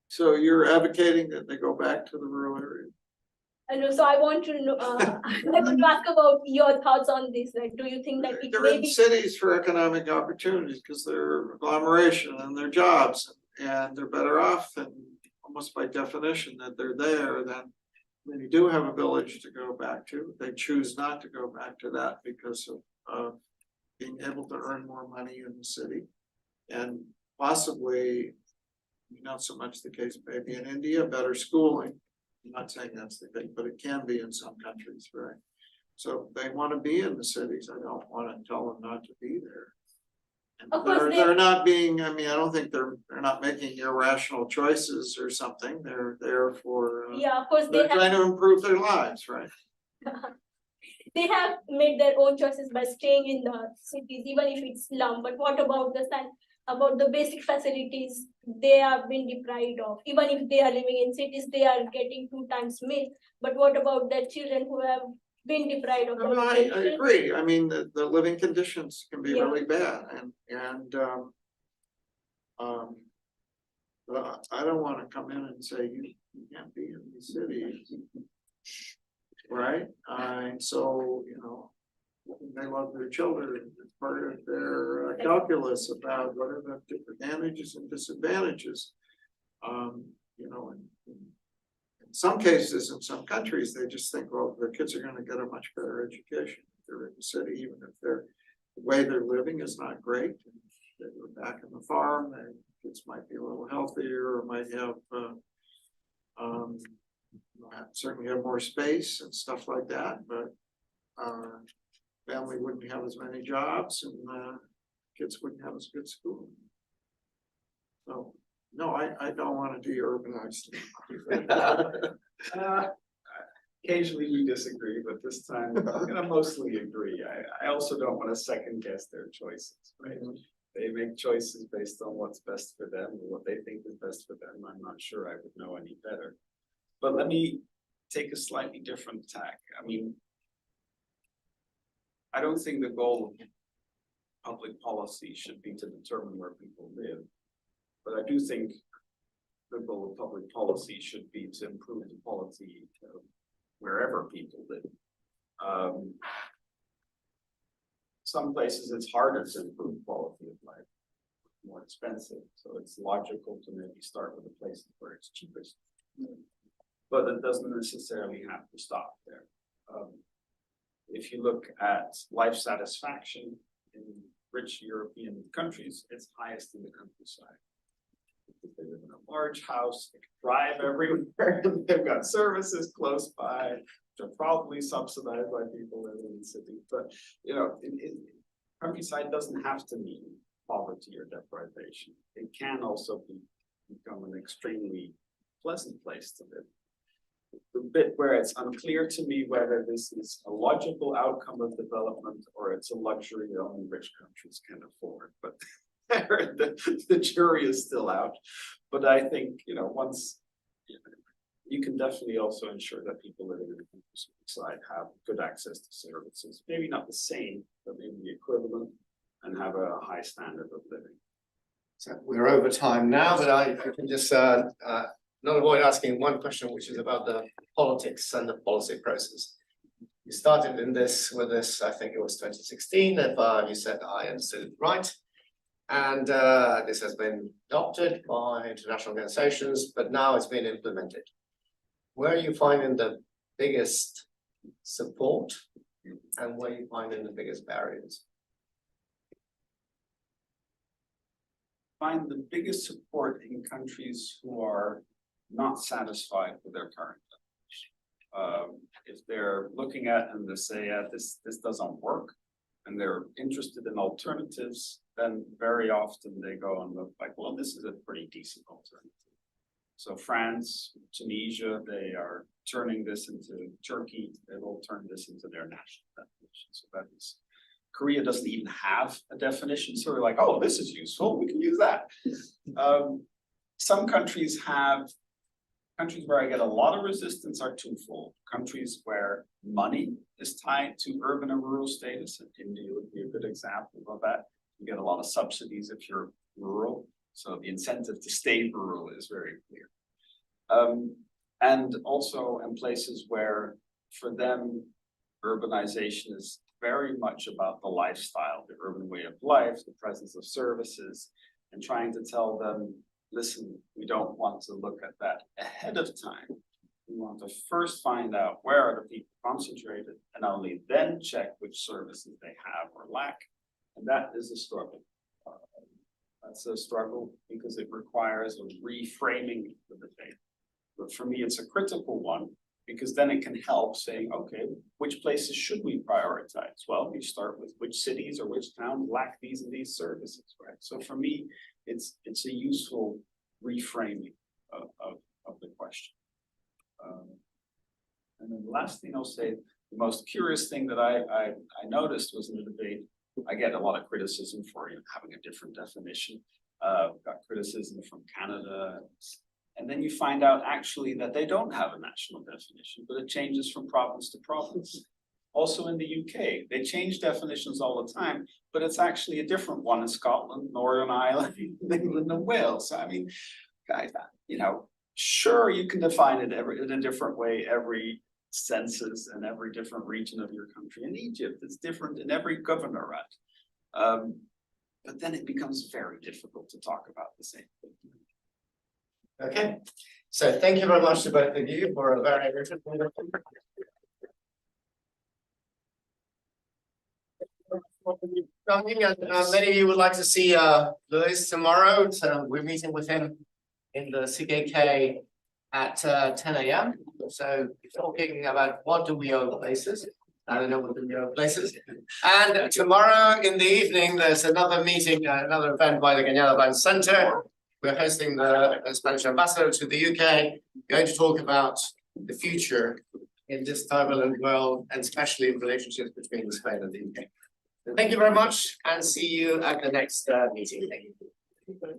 So you're advocating that they go back to the rural area? And so I want to know, I want to ask about your thoughts on this. Like, do you think that it They're may in be cities for economic opportunities because they're agglomeration and their jobs, and they're better off than almost by definition that they're there than when you do have a village to go back to. They choose not to go back to that because of being able to earn more money in the city, and possibly not so much the case maybe in India, better schooling. I'm not saying that's the case, but it can be in some countries, right? So they want to be in the cities. I don't want to tell them not to be there. And Of course they're not being, I mean, I don't think they're not making irrational choices or something. They're there for, yeah, of course they're trying to improve their lives, right? they have made their own choices by staying in the cities, even if it's slum. But what about the basic facilities they have been deprived of? Even if they are living in cities, they are getting 2 times meal. But what about the children who have been deprived of No, I education. agree. I mean, the living conditions can be Yeah. really bad but I don't wanna come in and say you can't be in these cities. Right? And so, you know, they love their children, it's part of their calculus about what are the advantages and disadvantages. You know, in some cases, in some countries, they just think, well, their kids are gonna get a much better education if they're in the city, even if the way they're living is not great. If they're back in the farm, their kids might be a little healthier or might have, certainly have more space and stuff like that, but family wouldn't have as many jobs and kids wouldn't have as good schooling. So, no, I don't want to de-urbanize. Occasionally we disagree, but this time I'm gonna mostly agree. I also don't want to second guess their choices, right? They make choices based on what's best for them or what they think is best for them. I'm not sure I would know any better. But let me take a slightly different tack. I mean, I don't think the goal of public policy should be to determine where people live. But I do think the goal of public policy should be to improve the quality of wherever people live. Some places it's harder to improve quality of life, more expensive. So it's logical to maybe start with the places where it's cheapest. But it doesn't necessarily have to stop there. If you look at life satisfaction in rich European countries, it's highest in the countryside. They live in a large house, they can drive everywhere, they've got services close by, which are probably subsidized by people living in the city. But you know, countryside doesn't have to mean poverty or deprivation. It can also become an extremely pleasant place to live. The bit where it's unclear to me whether this is a logical outcome of development or it's a luxury that only rich countries can afford, but the jury is still out. But I think, you know, once you can definitely also ensure that people living in the countryside have good access to services, maybe not the same, but maybe the equivalent, and have a high standard of living. So we're over time now, but I can just not avoid asking one question, which is about the politics and the policy process. You started in this with this, I think it was 2016, if you said I understood it right. And this has been adopted by international organizations, but now it's been implemented. Where are you finding the biggest support and where are you finding the biggest barriers? Find the biggest support in countries who are not satisfied with their current definition. If they're looking at and they say, yeah, this doesn't work, and they're interested in alternatives, then very often they go and look like, well, this is a pretty decent alternative. So France, Tunisia, they are turning this into Turkey, they will turn this into their national definition. So that is, Korea doesn't even have a definition, so we're like, oh, this is useful, we can use that. Some countries where I get a lot of resistance are twofold. Countries where money is tied to urban and rural status, and India would be a good example of that. You get a lot of subsidies if you're rural, so the incentive to stay rural is very clear. And also in places where, for them, urbanization is very much about the lifestyle, the urban way of life, the presence of services, and trying to tell them, listen, we don't want to look at that ahead of time. We want to first find out where are the people concentrated and only then check which services they have or lack. And that is a struggle. That's a struggle because it requires a reframing of the debate. But for me, it's a critical one because then it can help saying, okay, which places should we prioritize? Well, we start with which cities or which towns lack these and these services, right? So for me, it's a useful reframing of the question. And then the last thing I'll say, the most curious thing that I noticed was in the debate, I get a lot of criticism for having a different definition. Got criticism from Canada. And then you find out actually that they don't have a national definition, but it changes from province to province. Also in the UK, they change definitions all the time, but it's actually a different one in Scotland, Northern Ireland, England and Wales. I mean, guys, you know, sure, you can define it in a different way every census and every different region of your country. In Egypt, it's different in every governorate. But then it becomes very difficult to talk about the same thing. Okay, so thank you very much to both of you for a very interesting. Something, many of you would like to see Lewis tomorrow, so we're meeting with him in the CKK at 10 AM. So talking about what do we owe places. I don't know what we owe places. And tomorrow in the evening, there's another meeting, another event by the Cañada-Blanch Centre. We're hosting the Spanish ambassador to the UK, going to talk about the future in this turbulent world, and especially relationships between Spain and the UK. Thank you very much, and see you at the next meeting. Thank you.